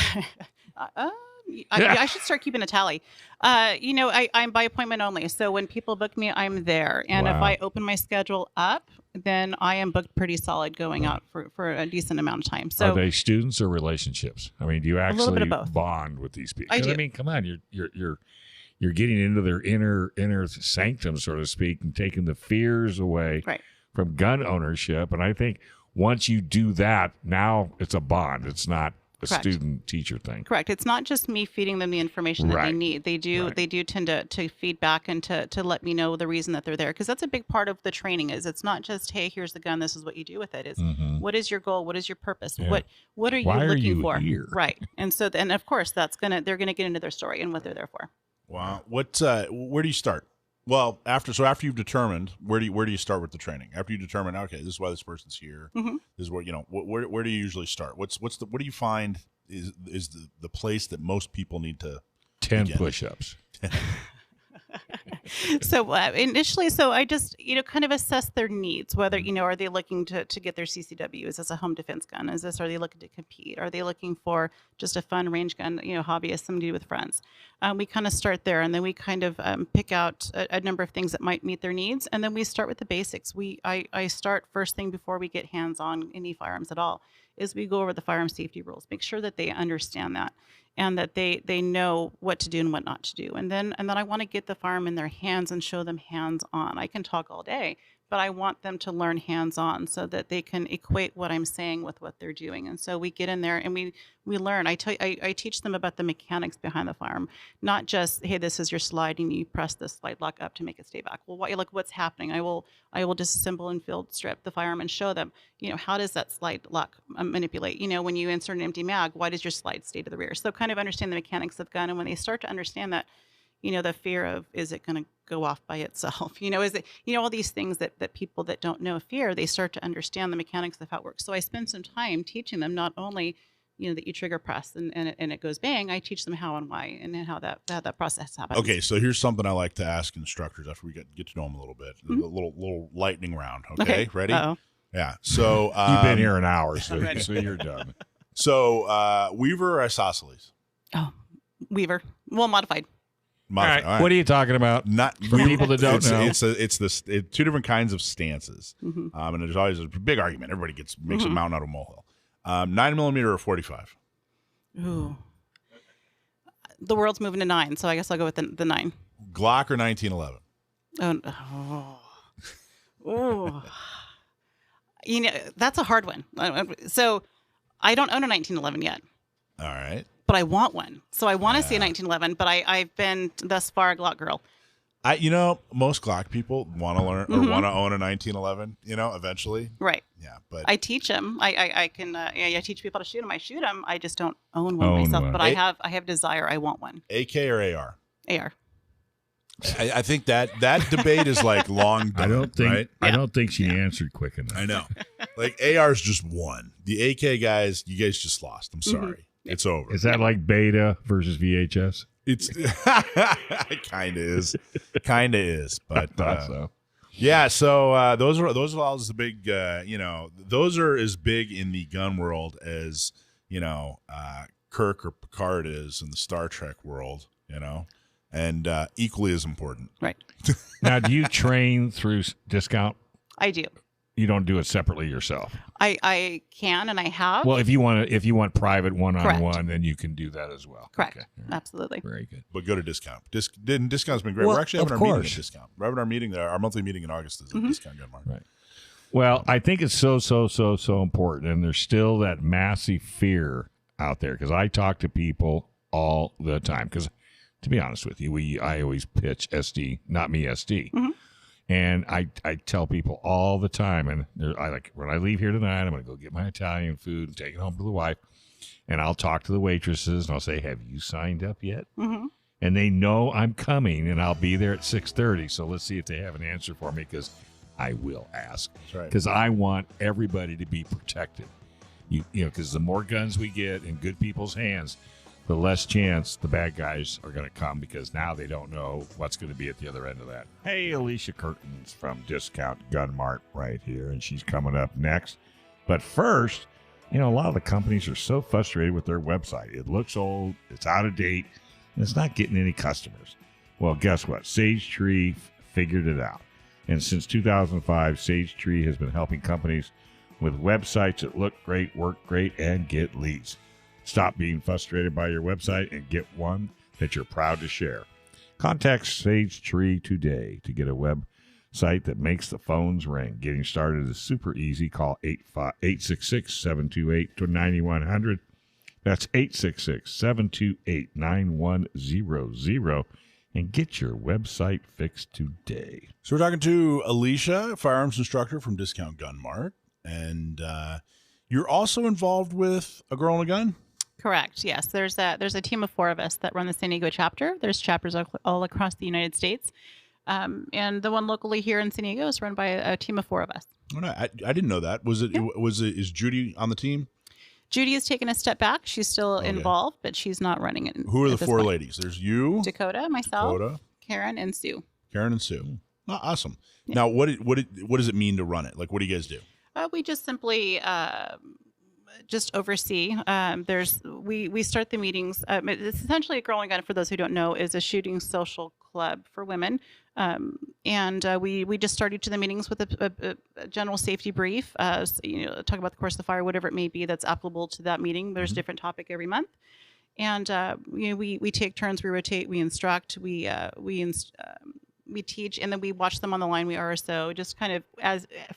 I should start keeping a tally. I'm by appointment only. So when people book me, I'm there. And if Wow. I open my schedule up, then I am booked pretty solid going out for a decent amount of time. So Are they students or relationships? I mean, do you little bit actually of both. bond with these people? I 'Cause, do. I mean, come on, you're getting into their inner sanctum, so to speak, and taking the fears away Right. from gun ownership. And I think once you do that, now it's a bond. It's not a Correct. student-teacher thing. Correct. It's not just me feeding them the information that they Right. need. They do Right. they do tend to feed back and to let me know the reason that they're there, because that's a big part of the training. Is it's not just, hey, here's the gun, this is what you do with it. It's what is your goal? What is your purpose? Yeah. What are you Why are looking you for? here? Right. And so then of course they're gonna get into their story and what they're there for. Wow. Where do you start? Well, after you've determined, where do you start with the training? After you determine, okay, this is why this person's here. Mhm. This is where where do you usually start? What do you find is the place that most people need to 10 begin? push-ups. So initially, I just kind of assess their needs. Whether are they looking to get their CCW? Is this a home defense gun? Are they looking to compete? Are they looking for just a fun range gun? Hobbyist, something to do with friends. We kind of start there, and then we kind of pick out a number of things that might meet their needs, and then we start with the basics. I start first thing before we get hands on any firearms at all. Is we go over the firearm safety rules, make sure that they understand that, and that they know what to do and what not to do. And then I want to get the firearm in their hands and show them hands on. I can talk all day, but I want them to learn hands on so that they can equate what I'm saying with what they're doing. And so we get in there and we learn. I teach them about the mechanics behind the firearm, not just, hey, this is your slide and you press this slide lock up to make it stay back. Well, what's happening? I will disassemble and field strip the firearm and show them, how does that slide lock manipulate? When you insert an empty mag, why does your slide stay to the rear? So kind of understand the mechanics of gun. And when they start to understand that, the fear of, is it going to go off by itself? Is it, all these things that people that don't know fear, they start to understand the mechanics of how it works. So I spend some time teaching them not only, that you trigger press and it goes bang. I teach them how and why and how that process happens. Okay, so here's something I like to ask instructors after we get to know them a little bit. A little lightning round. Okay. Ready? Uh-oh. Yeah. So You've been here an hour, so you're done. So Weaver or isosceles? Oh, Weaver. Well, modified. All right. What are you talking about? Not For people that don't know. It's two different kinds of stances, and there's always a big argument. Everybody makes a mountain out of a molehill. 9mm or 45? Ooh. The world's moving to 9, so I guess I'll go with the 9. Glock or 1911? Oh. That's a hard one. So I don't own a 1911 yet. All right. But I want one. So I want to see a 1911, but I've been thus far a Glock girl. Most Glock people want to learn or want to own a 1911. Eventually. Right. Yeah, but I teach them. I can. I teach people how to shoot them. I shoot them. I just don't own one myself. But I have desire. I want one. AK or AR? AR. I think that debate is like long done. I don't think she answered quick enough. I know. Like AR's just one. The AK guys, you guys just lost. I'm sorry. It's over. Is that like beta versus VHS? It's it kind of is, but so. Yeah. So those are all the big. Those are as big in the gun world as Kirk or Picard is in the Star Trek world. And equally as important. Right. Now, do you train through discount? I do. You don't do it separately yourself. I can and I have. Well, if you want private one-on-one, then you can do that as well. Correct. Okay. Absolutely. Very good. But go to discount. Discount's been great. Well, We're actually having of our meeting course. at discount. We're having our meeting there. Our monthly meeting in August is at Discount Gun Mart. Right. Well, I think it's so important, and there's still that massive fear out there because I talk to people all the time. Because to be honest with you, I always pitch SD, not me SD. Mm-hmm. And I tell people all the time, and when I leave here tonight, I'm going to go get my Italian food and take it home to the wife, and I'll talk to the waitresses, and I'll say, have you signed up yet? Mm-hmm. And they know I'm coming, and I'll be there at 6:30, so let's see if they have an answer for me, because I will ask. Because I want everybody to be protected. Because the more guns we get in good people's hands, the less chance the bad guys are going to come because now they don't know what's going to be at the other end of that. Hey, Alicia Curtains from Discount Gun Mart right here, and she's coming up next. But first, a lot of the companies are so frustrated with their website. It looks old, it's out of date, and it's not getting any customers. Well, guess what? Sage Tree figured it out. And since 2005, Sage Tree has been helping companies with websites that look great, work great, and get leads. Stop being frustrated by your website and get one that you're proud to share. Contact Sage Tree today to get a website that makes the phones ring. Getting started is super easy. Call 866-728-9100. That's 866-728-9100 and get your website fixed today. So we're talking to Alicia, firearms instructor from Discount Gun Mart, and you're also involved with A Girl and a Gun? Correct. Yes. There's a team of 4 of us that run the San Diego chapter. There's chapters all across the United States. And the one locally here in San Diego is run by a team of 4 of us. Oh, no, I didn't know that. Is Judy on the team? Judy has taken a step back. She's still involved, but she's not running it. Who are the 4 ladies? There's you, Dakota, myself, Karen, and Sue. Oh, awesome. Yeah. Now, what does it mean to run it? Like, what do you guys do? We just simply just oversee. We start the meetings. It's essentially A Girl and a Gun, for those who don't know, is a shooting social club for women. And we just start each of the meetings with a general safety brief. Talk about the course of fire, whatever it may be that's applicable to that meeting. There's a different topic every month. And we take turns, we rotate, we instruct, we teach, and then we watch them on the line. We RSO, just kind of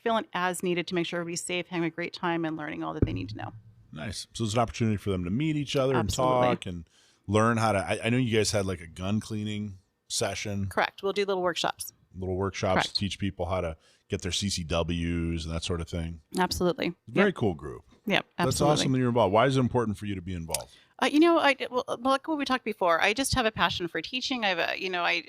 feeling as needed to make sure everybody's safe, having a great time, and learning all that they need to know. Nice. So it's an opportunity for them to meet each other Absolutely. And talk and learn how to. I know you guys had like a gun cleaning session. Correct. We'll do little workshops. Correct. Teach people how to get their CCWs and that sort of thing. Absolutely. Very cool group. Yep. Absolutely. That's awesome that you're involved. Why is it important for you to be involved? Like what we talked before, I just have a passion for teaching. I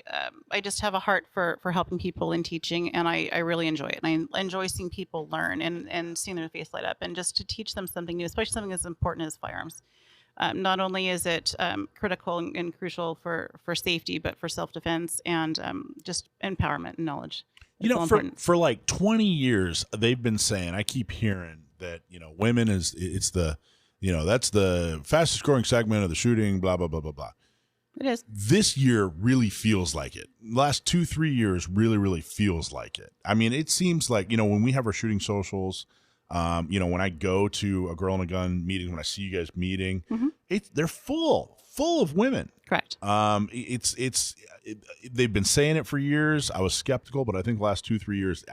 just have a heart for helping people in teaching, and I really enjoy it. And I enjoy seeing people learn and seeing their face light up, and just to teach them something new, especially something as important as firearms. Not only is it critical and crucial for safety, but for self-defense and just empowerment and knowledge. For like 20 years, they've been saying, I keep hearing that, women it's the, that's the fastest growing segment of the shooting, blah, blah, blah, blah, blah. It is. This year really feels like it. Last 2-3 years really, really feels like it. I mean, it seems like, when we have our shooting socials, when I go to A Girl and a Gun meeting, when I see you guys meeting, they're full of women. Correct. They've been saying it for years. I was skeptical, but I think the last 2-3 years,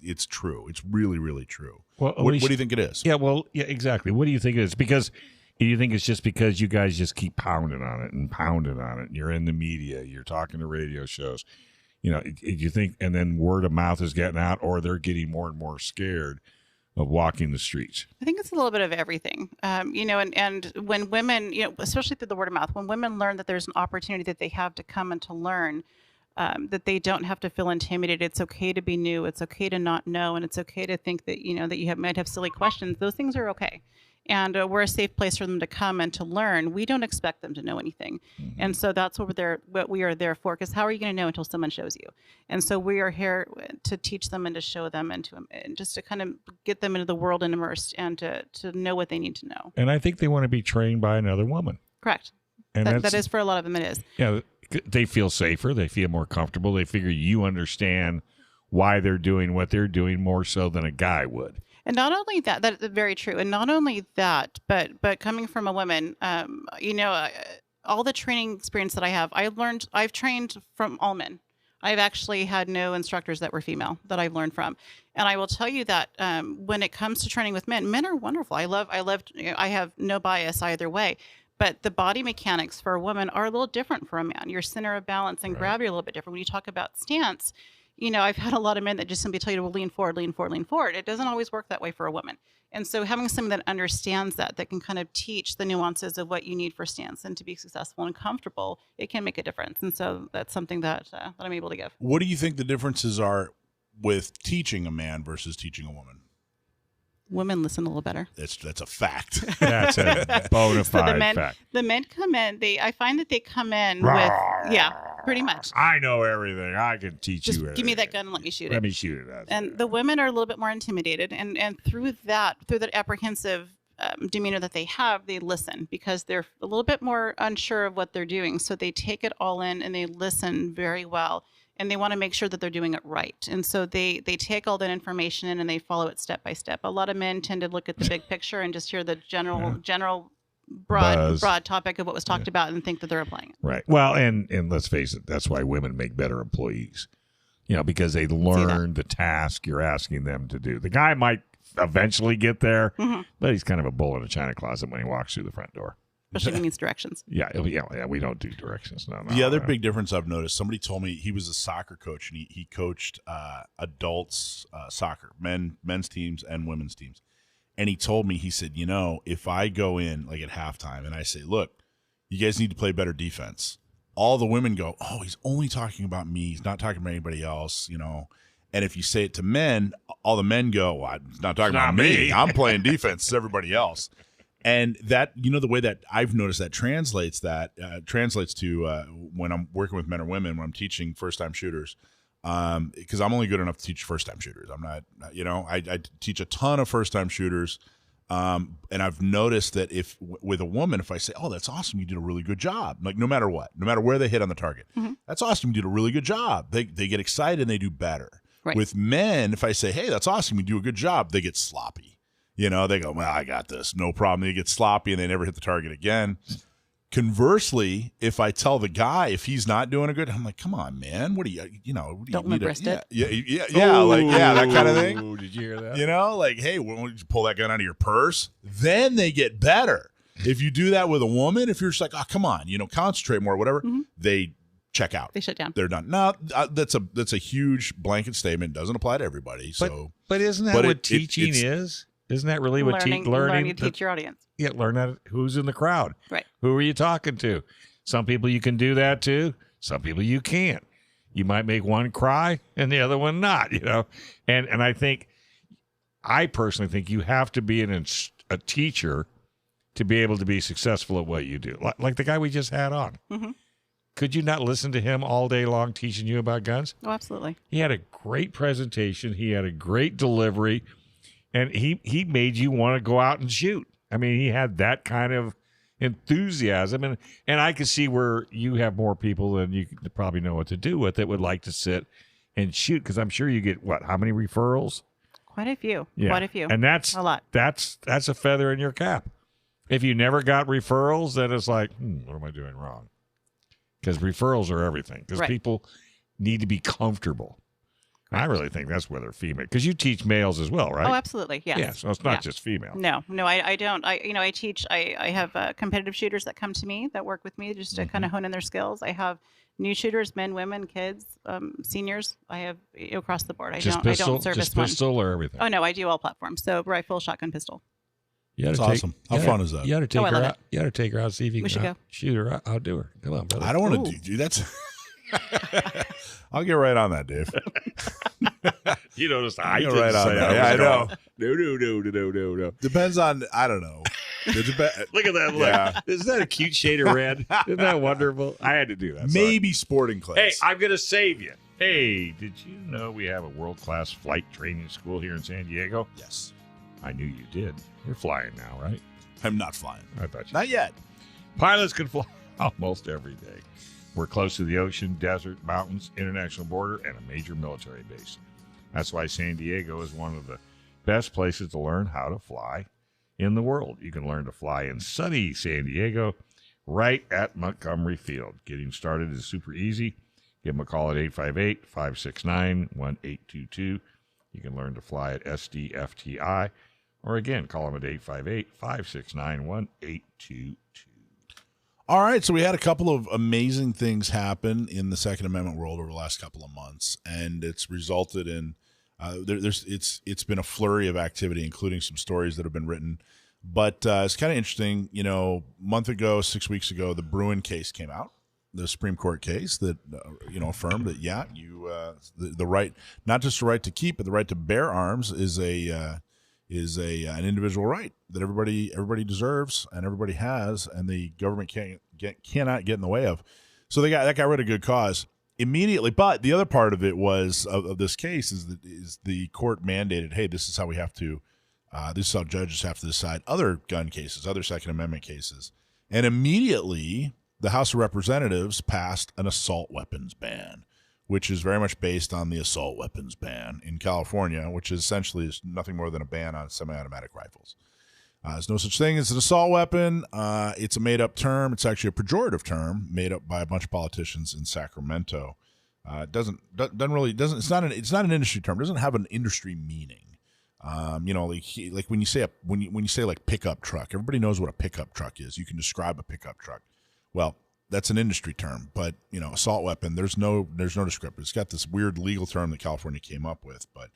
it's true. It's really, really true. Well, what do you think it is? Yeah, exactly. What do you think it is? Because you think it's just because you guys just keep pounding on it and pounding on it. You're in the media. You're talking to radio shows. you think, and then word of mouth is getting out, or they're getting more and more scared of walking the streets? I think it's a little bit of everything, and when women, especially through the word of mouth, when women learn that there's an opportunity that they have to come and to learn, that they don't have to feel intimidated. It's okay to be new. It's okay to not know, and it's okay to think that that you might have silly questions. Those things are okay. And we're a safe place for them to come and to learn. We don't expect them to know anything. Mm-hmm. And so that's what we are there for, because how are you going to know until someone shows you? And so we are here to teach them and to show them and just to kind of get them into the world and immersed and to know what they need to know. And I think they want to be trained by another woman. Correct. And that is for a lot of them, it is. Yeah, they feel safer. They feel more comfortable. They figure you understand why they're doing what they're doing more so than a guy would. And not only that, that's very true. And not only that, but coming from a woman, all the training experience that I have, I've trained from all men. I've actually had no instructors that were female that I've learned from. And I will tell you that when it comes to training with men are wonderful. I have no bias either way. But the body mechanics for a woman are a little different for a man. Your center of balance and gravity are a little bit different. When you talk about stance, I've had a lot of men that just simply tell you to lean forward, lean forward, lean forward. It doesn't always work that way for a woman. And so having someone that understands that can kind of teach the nuances of what you need for stance and to be successful and comfortable, it can make a difference. And so that's something that I'm able to give. What do you think the differences are with teaching a man versus teaching a woman? Women listen a little better. That's a fact. That's a bona fide fact. The men come in. I find that they come in with pretty much. I know everything. I can teach you everything. Give me that gun and let me shoot it. Let me shoot it. And the women are a little bit more intimidated, and through that apprehensive demeanor that they have, they listen because they're a little bit more unsure of what they're doing. So they take it all in and they listen very well. And they want to make sure that they're doing it right. And so they take all that information in and they follow it step by step. A lot of men tend to look at the big picture and just hear the general broad topic of what was talked about and think that they're applying it. Right. Well, and let's face it, that's why women make better employees. Because they learn the task you're asking them to do. The guy might eventually get there, but he's kind of a bull in a china closet when he walks through the front door. Especially if he needs directions. Yeah, we don't do directions. No. The other big difference I've noticed, somebody told me he was a soccer coach, and he coached adults soccer, men's teams and women's teams. And he told me, he said, if I go in like at halftime and I say, look, you guys need to play better defense, all the women go, oh, he's only talking about me. He's not talking about anybody else, And if you say it to men, all the men go, well, he's not talking about me. I'm playing defense. It's everybody else. And that, the way that I've noticed that translates to when I'm working with men or women, when I'm teaching first-time shooters, because I'm only good enough to teach first-time shooters. I'm not, I teach a ton of first-time shooters, and I've noticed that with a woman, if I say, oh, that's awesome, you did a really good job, like no matter what, no matter where they hit on the target, that's awesome, you did a really good job, they get excited and they do better. Right. With men, if I say, hey, that's awesome, you do a good job, they get sloppy. They go, well, I got this, no problem. They get sloppy and they never hit the target again. Conversely, if I tell the guy if he's not doing a good, I'm like, come on, man, what do you, don't limp-wrist it. That kind of thing. Did you hear that? Hey, why don't you pull that gun out of your purse? Then they get better. If you do that with a woman, if you're just like, oh, come on, concentrate more, whatever, they check out. They shut down. They're done. No, that's a huge blanket statement. Doesn't apply to everybody. But isn't that what teaching is? Isn't that really what learning to teach your audience? Yeah, learn how who's in the crowd. Right. Who are you talking to? Some people you can do that to. Some people you can't. You might make one cry and the other one not, And I personally think you have to be a teacher to be able to be successful at what you do. Like the guy we just had on. Mm-hmm. Could you not listen to him all day long teaching you about guns? Oh, absolutely. He had a great presentation. He had a great delivery. And he made you want to go out and shoot. I mean, he had that kind of enthusiasm. And I can see where you have more people than you probably know what to do with that would like to sit and shoot. Because I'm sure you get, how many referrals? Quite a few. Yeah. Quite a few. And that's a lot. That's a feather in your cap. If you never got referrals, then it's like, what am I doing wrong? Because referrals are everything. Because people need to be comfortable. I really think that's whether female, because you teach males as well, right? Oh, absolutely. Yes. Yeah, so it's not just female. No, I don't. I teach. I have competitive shooters that come to me that work with me just to kind of hone in their skills. I have new shooters, men, women, kids, seniors. I have across the board. I don't service just pistol or everything. Oh no, I do all platforms. So rifle, shotgun, pistol. That's awesome. How fun is that? You ought to take her out. You ought to take her out, see if you can shoot her. Outdo her. Come on, brother. I don't want to do that. I'll get right on that, Dave. You noticed I get didn't right on say that. Yeah, I know. No. Depends on, I don't know. Look at that look. Yeah. Isn't that a cute shade of red? Isn't that wonderful? I had to do that. Maybe sporting class. Hey, I'm going to save you. Hey, did you know we have a world-class flight training school here in San Diego? Yes. I knew you did. You're flying now, right? I'm not flying. I thought you Not yet. Pilots can fly almost every day. We're close to the ocean, desert, mountains, international border, and a major military base. That's why San Diego is one of the best places to learn how to fly in the world. You can learn to fly in sunny San Diego right at Montgomery Field. Getting started is super easy. Give them a call at 858-569-1822. You can learn to fly at SDFTI, or again, call them at 858-569-1822. All right, so we had a couple of amazing things happen in the Second Amendment world over the last couple of months, and it's resulted in it's been a flurry of activity, including some stories that have been written. But it's kind of interesting. You know, a month ago, 6 weeks ago, the Bruin case came out, the Supreme Court case that affirmed that the right, not just the right to keep, but the right to bear arms is an individual right that everybody deserves and everybody has, and the government cannot get in the way of. So that got rid of good cause immediately. But the other part of it was of this case is the court mandated, hey, this is how we have to, this is how judges have to decide other gun cases, other Second Amendment cases, and immediately the House of Representatives passed an assault weapons ban, which is very much based on the assault weapons ban in California, which essentially is nothing more than a ban on semi-automatic rifles. There's no such thing as an assault weapon. It's a made-up term. It's actually a pejorative term made up by a bunch of politicians in Sacramento. It's not an industry term. It doesn't have an industry meaning. Like when you say like pickup truck, everybody knows what a pickup truck is. You can describe a pickup truck. Well, that's an industry term, but assault weapon, there's no descriptor. It's got this weird legal term that California came up with, but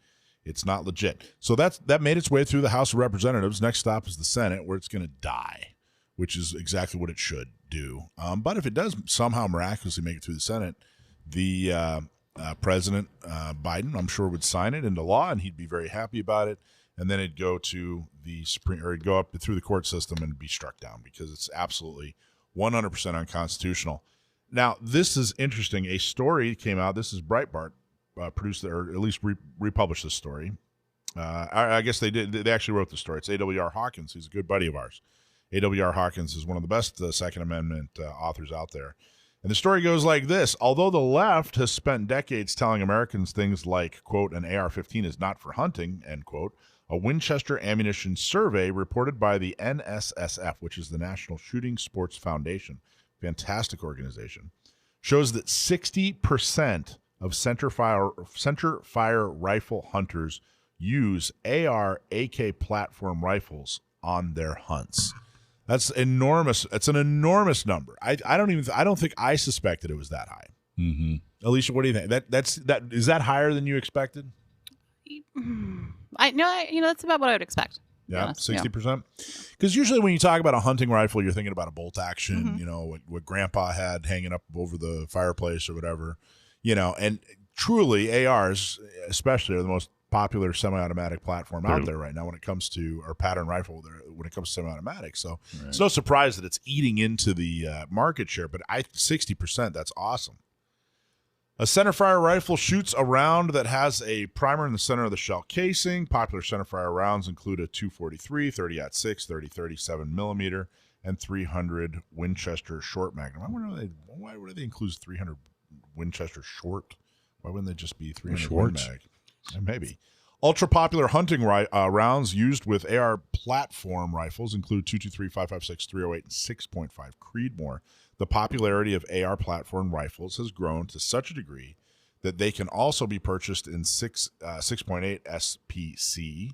it's not legit. So that made its way through the House of Representatives. Next stop is the Senate, where it's going to die, which is exactly what it should do. But if it does somehow miraculously make it through the Senate, the President Biden, I'm sure, would sign it into law, and he'd be very happy about it. And then it'd go to the Supreme, or it'd go up through the court system and be struck down because it's absolutely 100% unconstitutional. Now, this is interesting. A story came out. This is Breitbart produced, or at least republished this story. I guess they did. They actually wrote the story. It's A.W.R. Hawkins. He's a good buddy of ours. A.W.R. Hawkins is one of the best Second Amendment authors out there. And the story goes like this. Although the left has spent decades telling Americans things like, quote, an AR-15 is not for hunting, end quote, a Winchester ammunition survey reported by the NSSF, which is the National Shooting Sports Foundation, fantastic organization, shows that 60% of center fire rifle hunters use AR AK platform rifles on their hunts. That's enormous. It's an enormous number. I don't think I suspected it was that high. Mm-hmm. Alicia, what do you think? Is that higher than you expected? That's about what I would expect. Yeah, 60%. Because usually when you talk about a hunting rifle, you're thinking about a bolt action. Mm-hmm. What Grandpa had hanging up over the fireplace or whatever. And truly ARs, especially, are the most popular semi-automatic platform out there right now when it comes to, or pattern rifle when it comes to semi-automatic. So It's no surprise that it's eating into the market share, but 60%, that's awesome. A centerfire rifle shoots a round that has a primer in the center of the shell casing. Popular centerfire rounds include a 243, 30-06, 30, 37mm, and 300 Winchester short magnum. Why would they include 300 Winchester short? Why wouldn't they just be 300 Win mag? Maybe. Ultra-popular hunting rounds used with AR platform rifles include 223, 556, 308, and 6.5 Creedmoor. The popularity of AR platform rifles has grown to such a degree that they can also be purchased in 6.8 SPC,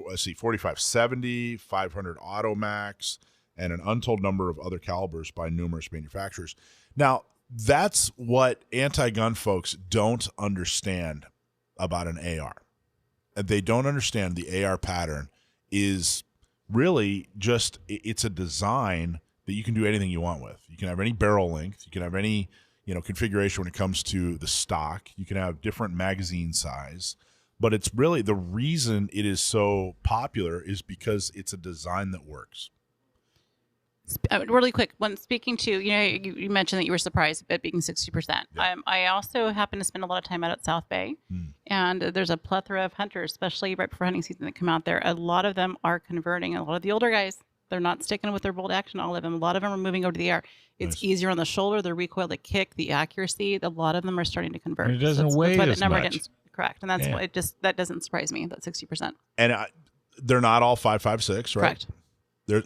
let's see, 4570, 500 Automax, and an untold number of other calibers by numerous manufacturers. Now, that's what anti-gun folks don't understand about an AR. They don't understand the AR pattern is really just, it's a design that you can do anything you want with. You can have any barrel length. You can have any, configuration when it comes to the stock. You can have different magazine size. But it's really, the reason it is so popular is because it's a design that works. Really quick, when speaking to, you mentioned that you were surprised at being 60%. Yeah. I also happen to spend a lot of time out at South Bay, and there's a plethora of hunters, especially right before hunting season, that come out there. A lot of them are converting. A lot of the older guys, they're not sticking with their bolt action, all of them. A lot of them are moving over to the AR. It's easier on the shoulder, the recoil, the kick, the accuracy. A lot of them are starting to convert. And it doesn't weigh as much. Correct, and that's why that doesn't surprise me, that 60%. And they're not all 5.56, right? Correct. They're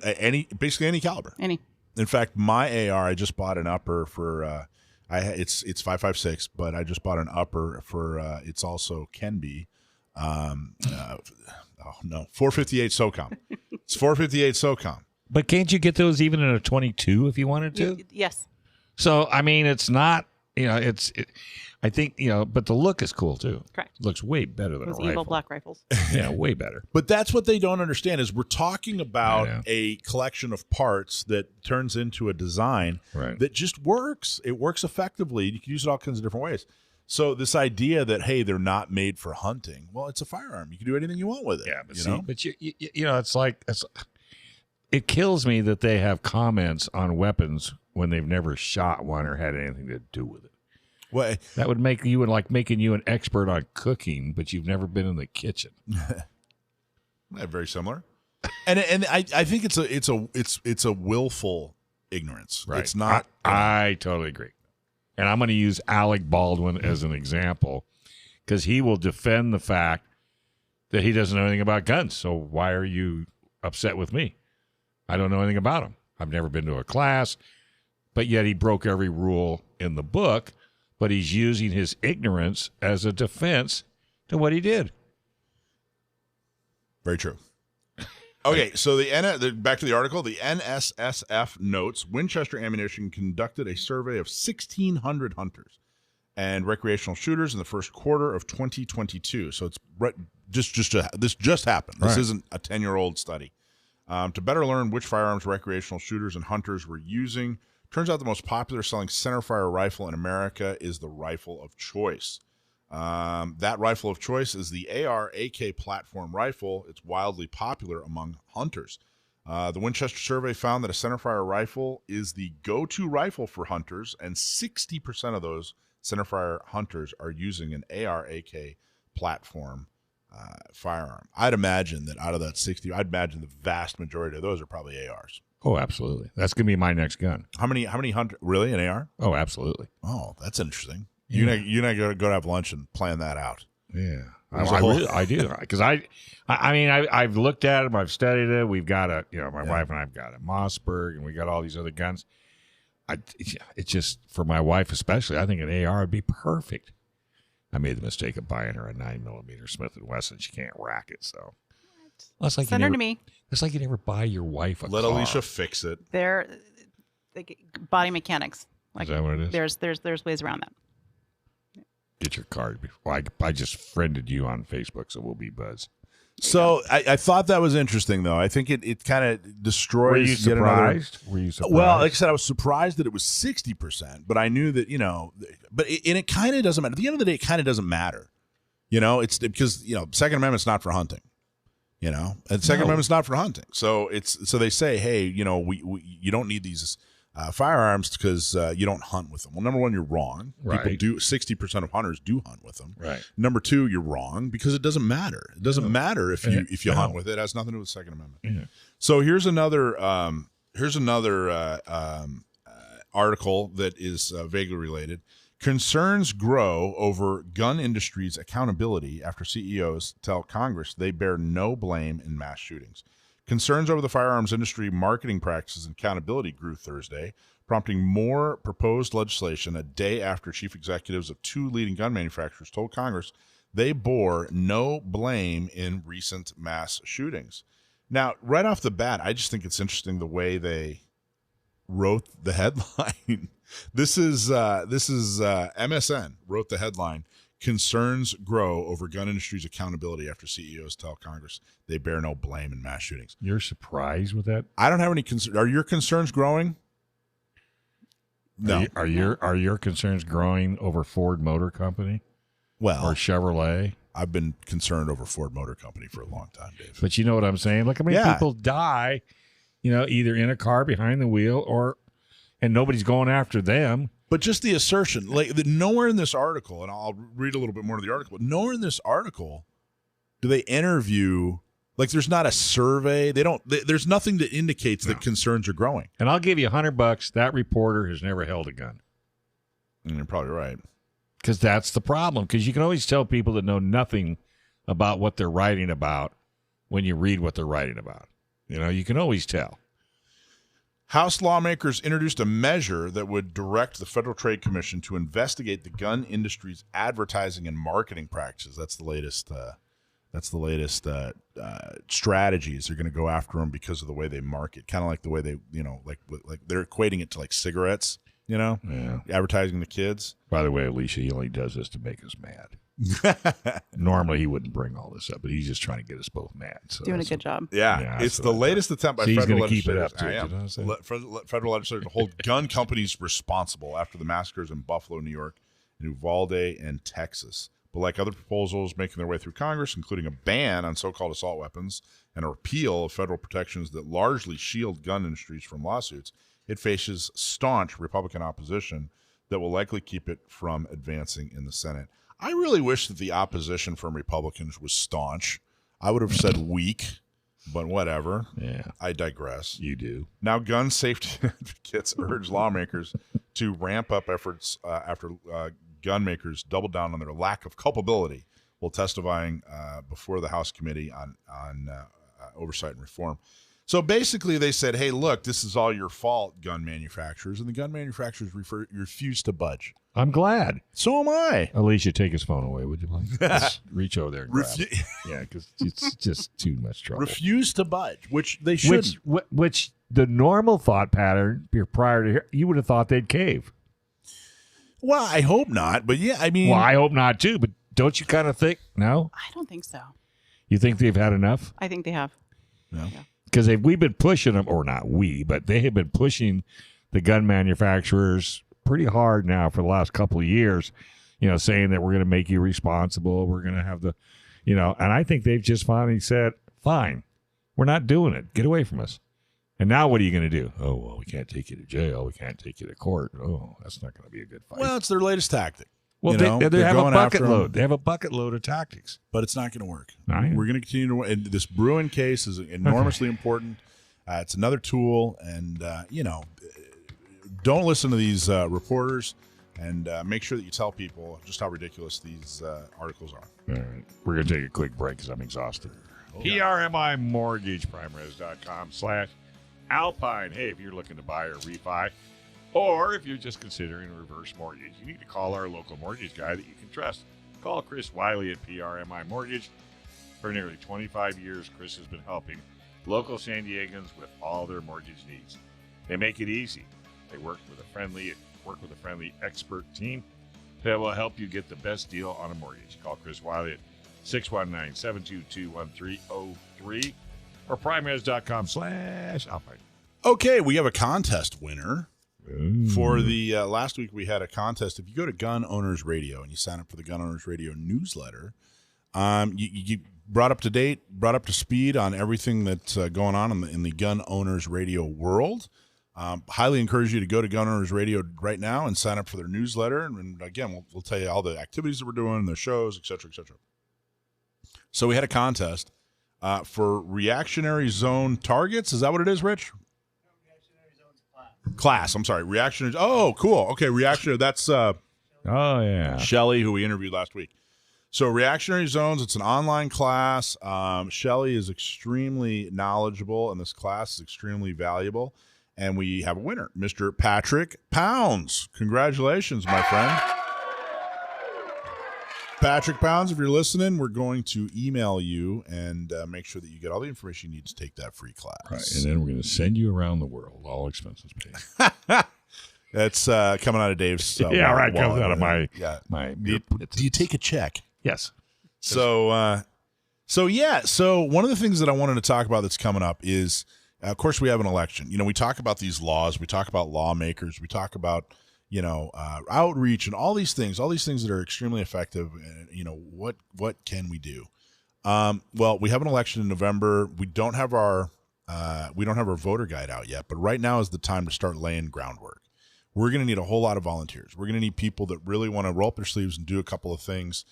basically any caliber. Any. In fact, my AR, I just bought an upper for it's 5.56, but I just bought an upper for it's also can be 458 SOCOM. It's 458 SOCOM. But can't you get those even in a 22 if you wanted to? Yes. So I mean, it's not. I think, but the look is cool too. Correct. It looks way better than Those a rifle. evil black rifles. Yeah, way better. But that's what they don't understand is we're talking about a collection of parts that turns into a design that just works. It works effectively. You can use it all kinds of different ways. So this idea that, hey, they're not made for hunting. Well, it's a firearm. You can do anything you want with it. Yeah, but it's like it kills me that they have comments on weapons when they've never shot one or had anything to do with it. Well, that would make you making you an expert on cooking, but you've never been in the kitchen. Very similar, and I think it's a willful ignorance. Right. It's not. I totally agree, and I'm going to use Alec Baldwin as an example because he will defend the fact that he doesn't know anything about guns. So why are you upset with me? I don't know anything about them. I've never been to a class, but yet he broke every rule in the book. But he's using his ignorance as a defense to what he did. Very true. Okay, so back to the article. The NSSF notes Winchester Ammunition conducted a survey of 1,600 hunters and recreational shooters in the first quarter of 2022. So it's this just happened. This isn't a 10-year-old study. To better learn which firearms recreational shooters and hunters were using. Turns out the most popular selling centerfire rifle in America is the rifle of choice. That rifle of choice is the AR-AK platform rifle. It's wildly popular among hunters. The Winchester survey found that a centerfire rifle is the go-to rifle for hunters, and 60% of those centerfire hunters are using an AR-AK platform firearm. I'd imagine that out of that 60, I'd imagine the vast majority of those are probably ARs. Oh, absolutely. That's going to be my next gun. How many hunters? Really, an AR? Oh, absolutely. Oh, that's interesting. Yeah. You're not going to go have lunch and plan that out. Yeah, I do because I've looked at them, I've studied it. We've got my wife and I've got a Mossberg, and we got all these other guns. It's just for my wife especially. I think an AR would be perfect. I made the mistake of buying her a 9mm Smith & Wesson. She can't rack it, so. Well, it's like Send her to me. It's like you never buy your wife a Let car. Alicia fix it. They're body mechanics. Is that what it is? There's ways around that. Get your card before I just friended you on Facebook, so we'll be buds. So I thought that was interesting, though. I think it kind of destroys. Were you surprised? Were you surprised? Well, like I said, I was surprised that it was 60%, but I knew that it kind of doesn't matter. At the end of the day, it kind of doesn't matter. It's because Second Amendment's not for hunting. And Second Amendment's not for hunting. So so they say, hey, you don't need these firearms because you don't hunt with them. Well, number one, you're wrong. Right. People do. 60% of hunters do hunt with them. Right. Number two, you're wrong because it doesn't matter. It doesn't matter if you hunt with it. It has nothing to do with the Second Amendment. Yeah. So here's another article that is vaguely related. Concerns grow over gun industry's accountability after CEOs tell Congress they bear no blame in mass shootings. Concerns over the firearms industry marketing practices and accountability grew Thursday, prompting more proposed legislation a day after chief executives of 2 leading gun manufacturers told Congress they bore no blame in recent mass shootings. Now, right off the bat, I just think it's interesting the way they wrote the headline. This is MSN wrote the headline. Concerns grow over gun industry's accountability after CEOs tell Congress they bear no blame in mass shootings. You're surprised with that? I don't have any concerns. Are your concerns growing? No. Are your concerns growing over Ford Motor Company? Well, Or Chevrolet? I've been concerned over Ford Motor Company for a long time, Dave. But you know what I'm saying? Look how many people die, either in a car behind the wheel and nobody's going after them. But just the assertion, nowhere in this article, and I'll read a little bit more of the article, but nowhere in this article do they interview, there's not a survey. There's nothing that indicates that concerns are growing. And I'll give you $100. That reporter has never held a gun. And you're probably right. Because that's the problem. Because you can always tell people that know nothing about what they're writing about when you read what they're writing about. You can always tell. House lawmakers introduced a measure that would direct the Federal Trade Commission to investigate the gun industry's advertising and marketing practices. That's the latest. Strategies. They're going to go after them because of the way they market, kind of like the way they, like they're equating it to like cigarettes. Advertising the kids. By the way, Alicia, he only does this to make us mad. Normally, he wouldn't bring all this up, but he's just trying to get us both mad. So Doing a good job. Yeah, it's the latest attempt by federal legislators. Federal legislators to hold gun companies responsible after the massacres in Buffalo, New York, Uvalde, and Texas. But like other proposals making their way through Congress, including a ban on so-called assault weapons and a repeal of federal protections that largely shield gun industries from lawsuits, it faces staunch Republican opposition that will likely keep it from advancing in the Senate. I really wish that the opposition from Republicans was staunch. I would have said weak, but whatever. Yeah. I digress. You do. Now, gun safety advocates urge lawmakers to ramp up efforts after gun makers doubled down on their lack of culpability while testifying before the House Committee on Oversight and Reform. So basically they said, hey, look, this is all your fault, gun manufacturers, and the gun manufacturers refuse to budge. I'm glad. So am I. Alicia, take his phone away, would you please? Reach over there and grab it. Yeah, because it's just too much trouble. Refuse to budge, which they shouldn't. Which the normal thought pattern prior to here, you would have thought they'd cave. Well, I hope not, but yeah, I mean. Well, I hope not too, but don't you kind of think? No? I don't think so. You think they've had enough? I think they have. No. Yeah. Because we've been pushing them, or not we, but they have been pushing the gun manufacturers pretty hard now for the last couple of years, saying that we're going to make you responsible. We're going to have and I think they've just finally said, fine, we're not doing it. Get away from us. And now what are you going to do? Oh, well, we can't take you to jail. We can't take you to court. Oh, that's not going to be a good fight. Well, it's their latest tactic. Well, they have a bucket load. They have a bucket load of tactics. But it's not going to work. We're going to continue to. And this Bruin case is enormously important. It's another tool. And, don't listen to these reporters. And make sure that you tell people just how ridiculous these articles are. All right. We're going to take a quick break because I'm exhausted. PRMI Mortgage, primres.com/Alpine. Hey, if you're looking to buy or refi, or if you're just considering a reverse mortgage, you need to call our local mortgage guy that you can trust. Call Chris Wiley at PRMI Mortgage. For nearly 25 years, Chris has been helping local San Diegans with all their mortgage needs. They make it easy. They work with a friendly expert team that will help you get the best deal on a mortgage. Call Chris Wiley at 619-722-1303 or primers.com/Alpine. Okay, we have a contest winner. For the last week, we had a contest. If you go to Gun Owners Radio and you sign up for the Gun Owners Radio newsletter, you brought up to date, brought up to speed on everything that's going on in the Gun Owners Radio world. Highly encourage you to go to Gun Owners Radio right now and sign up for their newsletter. And again, we'll tell you all the activities that we're doing, the shows, et cetera, et cetera. So we had a contest for reactionary zone targets. Is that what it is, Rich? Class. I'm sorry. Reactionary. Oh, cool. Okay. Reactionary. That's yeah, Shelley, who we interviewed last week. So Reactionary Zones, it's an online class. Shelly is extremely knowledgeable, and this class is extremely valuable. And we have a winner, Mr. Patrick Pounds. Congratulations, my friend. Patrick Pounds, if you're listening, we're going to email you and make sure that you get all the information you need to take that free class. Right, and then we're going to send you around the world, all expenses paid. That's coming out of Dave's. Comes out of my. Do you take a check? Yes. So one of the things that I wanted to talk about that's coming up is, of course, we have an election. We talk about these laws, we talk about lawmakers, we talk about outreach and all these things that are extremely effective. And what can we do? Well, we have an election in November. We don't have our voter guide out yet, but right now is the time to start laying groundwork. We're going to need a whole lot of volunteers. We're going to need people that really want to roll up their sleeves and do a couple of things.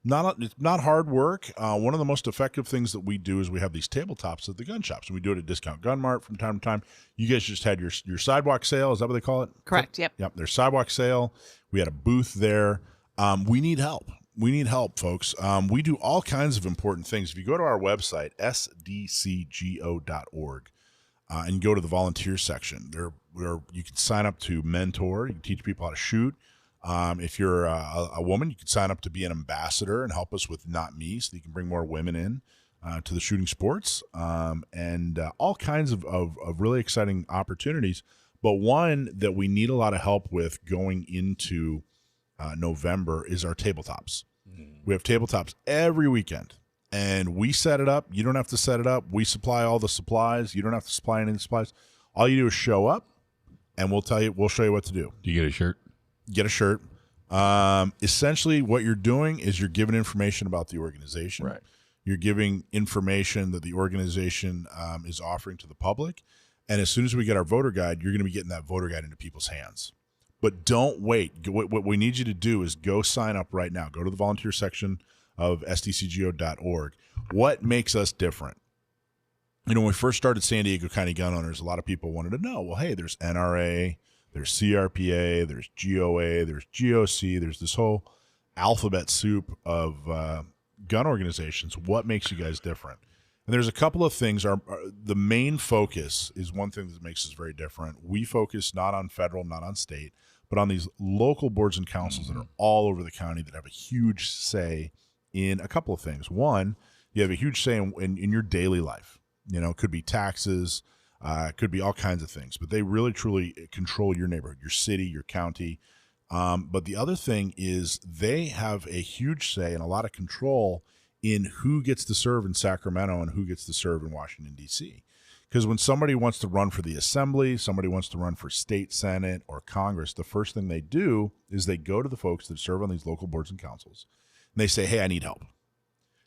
It's not hard work. One of the most effective things that we do is we have these tabletops at the gun shops, and we do it at Discount Gun Mart from time to time. You guys just had your sidewalk sale. Is that what they call it? Correct. Yep. Their sidewalk sale. We had a booth there. We need help. We need help, folks. We do all kinds of important things. If you go to our website, sdcgo.org, and go to the volunteer section, where you can sign up to mentor. You can teach people how to shoot. If you're a woman, you can sign up to be an ambassador and help us with Not Me, so you can bring more women in to the shooting sports, and all kinds of really exciting opportunities. But one that we need a lot of help with going into November is our tabletops. We have tabletops every weekend, and we set it up. You don't have to set it up. We supply all the supplies. You don't have to supply any of the supplies. All you do is show up, and we'll show you what to do. Do you get a shirt? Get a shirt. Essentially, what you're doing is you're giving information about the organization. Right. You're giving information that the organization is offering to the public. And as soon as we get our voter guide, you're going to be getting that voter guide into people's hands. But don't wait. What we need you to do is go sign up right now. Go to the volunteer section of sdcgo.org. What makes us different? When we first started San Diego County Gun Owners, a lot of people wanted to know, well, hey, there's NRA, there's CRPA, there's GOA, there's GOC, there's this whole alphabet soup of gun organizations. What makes you guys different? And there's a couple of things. The main focus is one thing that makes us very different. We focus not on federal, not on state, but on these local boards and councils that are all over the county that have a huge say in a couple of things. One, you have a huge say in your daily life. It could be taxes, could be all kinds of things, but they really, truly control your neighborhood, your city, your county. But the other thing is they have a huge say and a lot of control in who gets to serve in Sacramento and who gets to serve in Washington, D.C. Because when somebody wants to run for the assembly, somebody wants to run for state senate or Congress, the first thing they do is they go to the folks that serve on these local boards and councils, and they say, hey, I need help.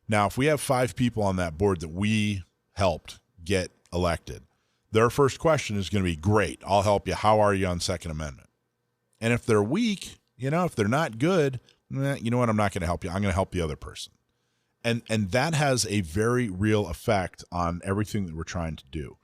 Now, if we have 5 people on that board that we helped get elected, their first question is going to be, great, I'll help you. How are you on Second Amendment? And if they're weak, if they're not good, you know what, I'm not going to help you. I'm going to help the other person. And that has a very real effect on everything that we're trying to do.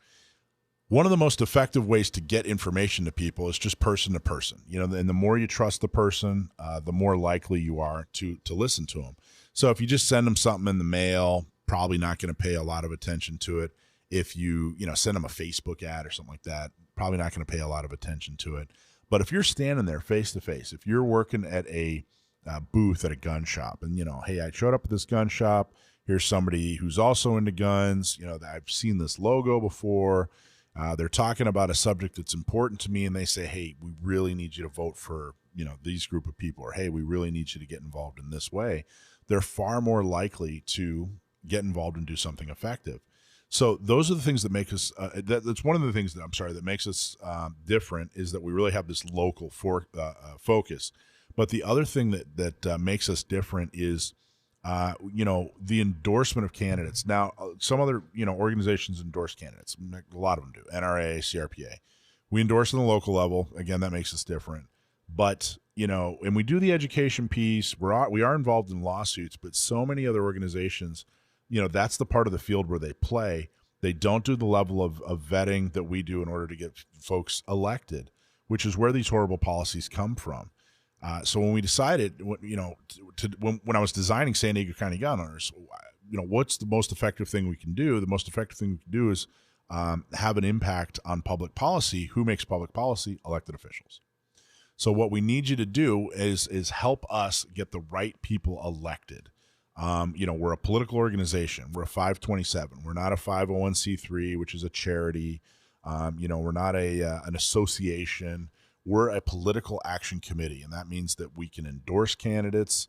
One of the most effective ways to get information to people is just person to person. And the more you trust the person, the more likely you are to listen to them. So if you just send them something in the mail, probably not going to pay a lot of attention to it. If you send them a Facebook ad or something like that, probably not going to pay a lot of attention to it. But if you're standing there face to face, if you're working at a booth at a gun shop, and hey, I showed up at this gun shop. Here's somebody who's also into guns. I've seen this logo before. They're talking about a subject that's important to me, and they say, hey, we really need you to vote for these group of people, or hey, we really need you to get involved in this way. They're far more likely to get involved and do something effective. So those are the things that make us. That's one of the things that makes us different, is that we really have this local focus. But the other thing that makes us different is, the endorsement of candidates. Now, some other, organizations endorse candidates. A lot of them do. NRA, CRPA. We endorse on the local level. Again, that makes us different. But, and we do the education piece. We are involved in lawsuits, but so many other organizations, that's the part of the field where they play. They don't do the level of vetting that we do in order to get folks elected, which is where these horrible policies come from. So when we decided, when I was designing San Diego County gun owners, what's the most effective thing we can do? The most effective thing we can do is have an impact on public policy. Who makes public policy? Elected officials. So what we need you to do is help us get the right people elected. We're a political organization. We're a 527. We're not a 501c3, which is a charity. We're not an association. We're a political action committee, and that means that we can endorse candidates.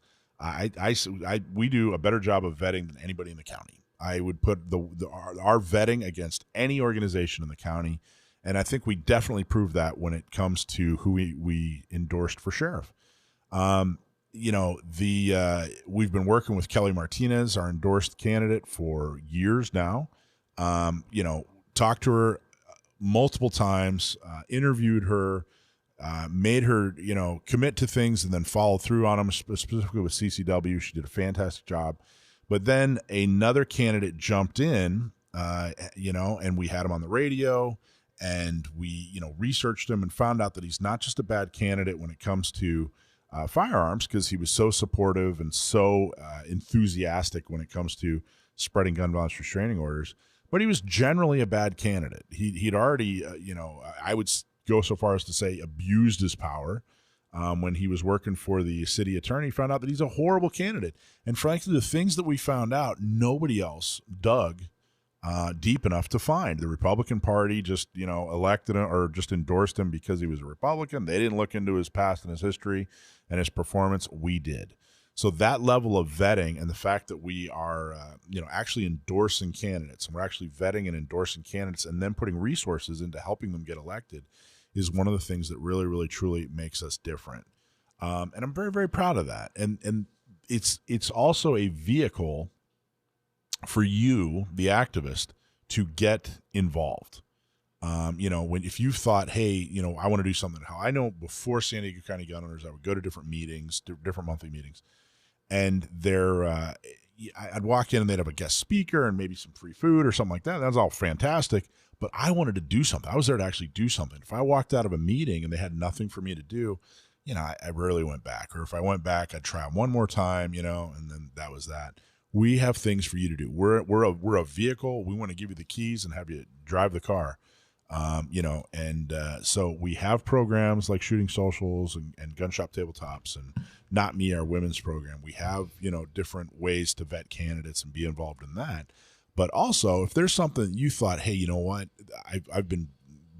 We do a better job of vetting than anybody in the county. I would put our vetting against any organization in the county, and I think we definitely proved that when it comes to who we endorsed for sheriff. We've been working with Kelly Martinez, our endorsed candidate, for years now. Talked to her multiple times, interviewed her, made her, commit to things and then follow through on them, specifically with CCW. She did a fantastic job. But then another candidate jumped in, and we had him on the radio, and we, researched him and found out that he's not just a bad candidate when it comes to firearms, because he was so supportive and so enthusiastic when it comes to spreading gun violence restraining orders, but he was generally a bad candidate. He'd already, I would go so far as to say abused his power when he was working for the city attorney. Found out that he's a horrible candidate. And frankly, the things that we found out, nobody else dug deep enough to find. The Republican Party just, elected him or just endorsed him because he was a Republican. They didn't look into his past and his history and his performance. We did. So that level of vetting and the fact that we are, actually endorsing candidates, and we're actually vetting and endorsing candidates and then putting resources into helping them get elected is one of the things that really, really, truly makes us different. And I'm very, very proud of that. And it's also a vehicle for you, the activist, to get involved. If you thought, hey, I want to do something. How I know before San Diego County Gun Owners, I would go to different meetings, different monthly meetings, and I'd walk in and they'd have a guest speaker and maybe some free food or something like that. That was all fantastic, but I wanted to do something. I was there to actually do something. If I walked out of a meeting and they had nothing for me to do, I rarely went back. Or if I went back, I'd try one more time, and then that was that. We have things for you to do. We're a vehicle. We want to give you the keys and have you drive the car. So we have programs like shooting socials and gun shop tabletops and Not Me, our women's program. We have, different ways to vet candidates and be involved in that. But also, if there's something you thought, hey, you know what, I've been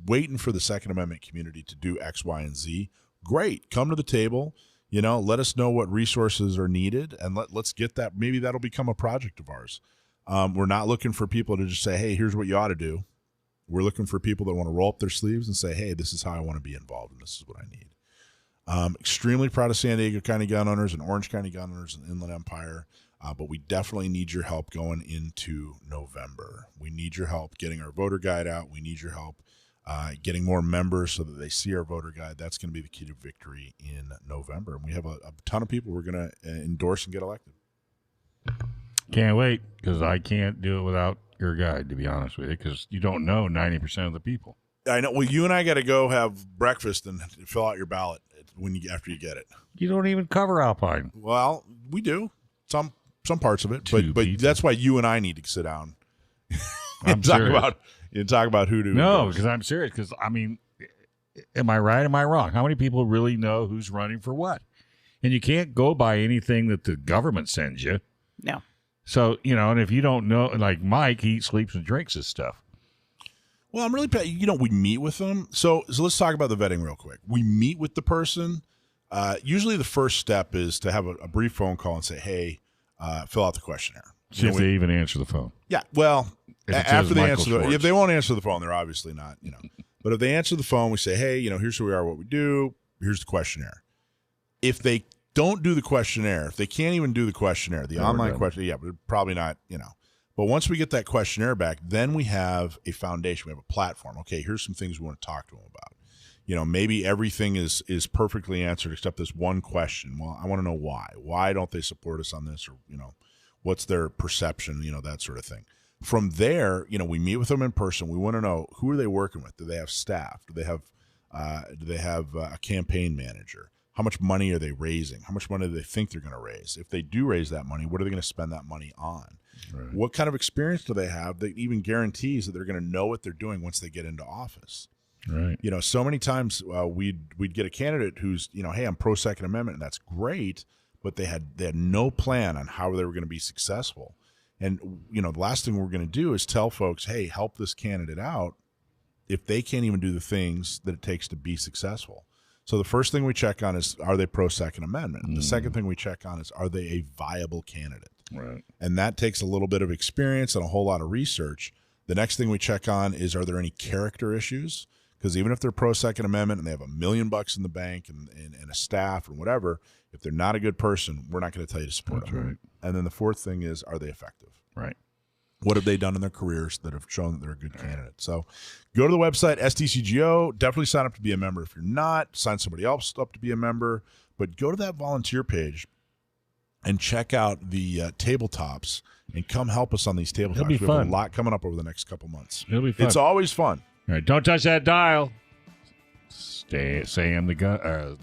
waiting for the Second Amendment community to do X, Y, and Z, great. Come to the table, let us know what resources are needed, and let's get that. Maybe that'll become a project of ours. We're not looking for people to just say, hey, here's what you ought to do. We're looking for people that want to roll up their sleeves and say, hey, this is how I want to be involved, and this is what I need. Extremely proud of San Diego County Gun Owners and Orange County Gun Owners and Inland Empire, but we definitely need your help going into November. We need your help getting our voter guide out. We need your help getting more members so that they see our voter guide. That's going to be the key to victory in November. And we have a ton of people we're going to endorse and get elected. Can't wait, because I can't do it without your guide, to be honest with you, because you don't know 90% of the people. I know. Well, you and I got to go have breakfast and fill out your ballot after you get it. You don't even cover Alpine. Well, we do some parts of it, but that's why you and I need to sit down and talk about who to. No, because I'm serious. Because am I right? Am I wrong? How many people really know who's running for what? And you can't go by anything that the government sends you. No. So, and if you don't know, like Mike, he sleeps and drinks his stuff. Well, I'm really, we meet with them. So let's talk about the vetting real quick. We meet with the person. Usually the first step is to have a brief phone call and say, hey, fill out the questionnaire. See if they even answer the phone. Yeah. Well, after they answer if they won't answer the phone, they're obviously not, But if they answer the phone, we say, hey, here's who we are, what we do. Here's the questionnaire. If they don't do the questionnaire, if they can't even do the questionnaire, the online questionnaire, but probably not, But once we get that questionnaire back, then we have a foundation. We have a platform. Okay, here's some things we want to talk to them about. Maybe everything is perfectly answered except this one question. Well, I want to know why. Why don't they support us on this? Or, what's their perception, that sort of thing. From there, we meet with them in person. We want to know, who are they working with? Do they have staff? Do they have a campaign manager? how much money are they raising? How much money do they think they're going to raise? If they do raise that money, what are they going to spend that money on? Right. What kind of experience do they have that even guarantees that they're going to know what they're doing once they get into office? Right. You know, so many times we'd get a candidate who's, you know, hey, I'm pro Second Amendment, and that's great, but they had no plan on how they were going to be successful. And, you know, the last thing we're going to do is tell folks, hey, help this candidate out if they can't even do the things that it takes to be successful. So the first thing we check on is, are they pro Second Amendment? The second thing we check on is, are they a viable candidate? Right. And that takes a little bit of experience and a whole lot of research. The next thing we check on is, are there any character issues? Because even if they're pro Second Amendment and they have $1 million in the bank and a staff or whatever, if they're not a good person, we're not going to tell you to support them. Right. And then the fourth thing is, are they effective? Right. What have they done in their careers that have shown that they're a good candidate? So go to the website, STCGO. Definitely sign up to be a member. If you're not, sign somebody else up to be a member. But go to that volunteer page and check out the tabletops and come help us on these tabletops. It'll be we fun. have a lot coming up over the next couple months. It'll be fun. It's always fun. All right, don't touch that dial. Sam the Gunman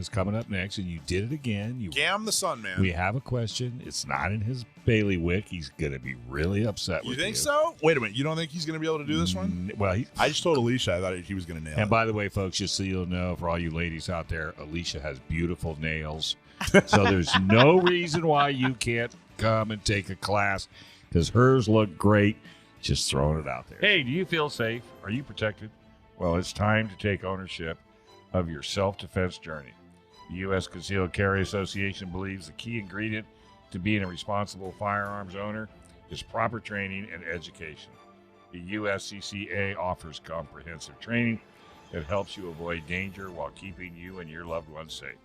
is coming up next, and you did it again. Gam the Sun Man. We have a question. It's not in his bailiwick. He's going to be really upset with you. You think so? Wait a minute. You don't think he's going to be able to do this one? Well, I just told Alicia I thought he was going to nail it. and by the way, folks, just so you'll know, for all you ladies out there, Alicia has beautiful nails. So there's no reason why you can't come and take a class, because hers look great. Just throwing it out there. Hey, do you feel safe? Are you protected? Well, it's time to take ownership of your self-defense journey. The U.S. Concealed Carry Association believes the key ingredient to being a responsible firearms owner is proper training and education. The USCCA offers comprehensive training that helps you avoid danger while keeping you and your loved ones safe.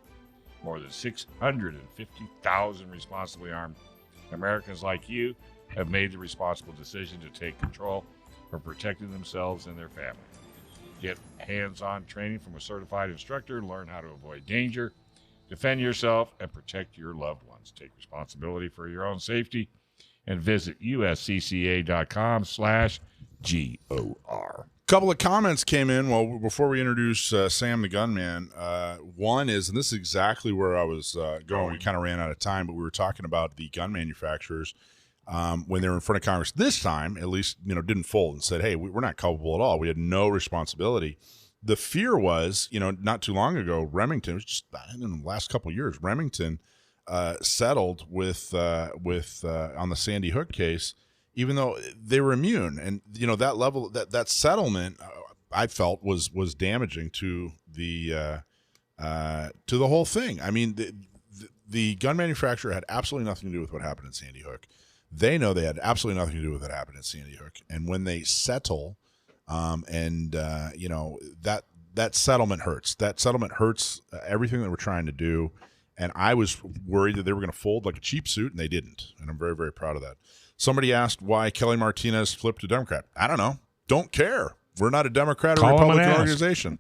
More than 650,000 responsibly armed Americans like you have made the responsible decision to take control for protecting themselves and their family. Get hands-on training from a certified instructor, learn how to avoid danger, defend yourself, and protect your loved ones. Take responsibility for your own safety and visit uscca.com/GOR. Couple of comments came in before we introduce Sam the Gunman. One is, and this is exactly where I was going. We kind of ran out of time, but we were talking about the gun manufacturers when they were in front of Congress. This time, at least, didn't fold and said, hey, we're not culpable at all. We had no responsibility. The fear was, not too long ago, Remington, was just in the last couple of years, Remington settled with on the Sandy Hook case, even though they were immune. And, that level, that settlement, I felt was damaging to the whole thing. I mean, the gun manufacturer had absolutely nothing to do with what happened in Sandy Hook. They know they had absolutely nothing to do with what happened in Sandy Hook. And when they settle, that settlement hurts. That settlement hurts everything that we're trying to do. And I was worried that they were going to fold like a cheap suit, and they didn't. And I'm very, very proud of that. Somebody asked why Kelly Martinez flipped to Democrat. I don't know. Don't care. We're not a Democrat or Republican organization.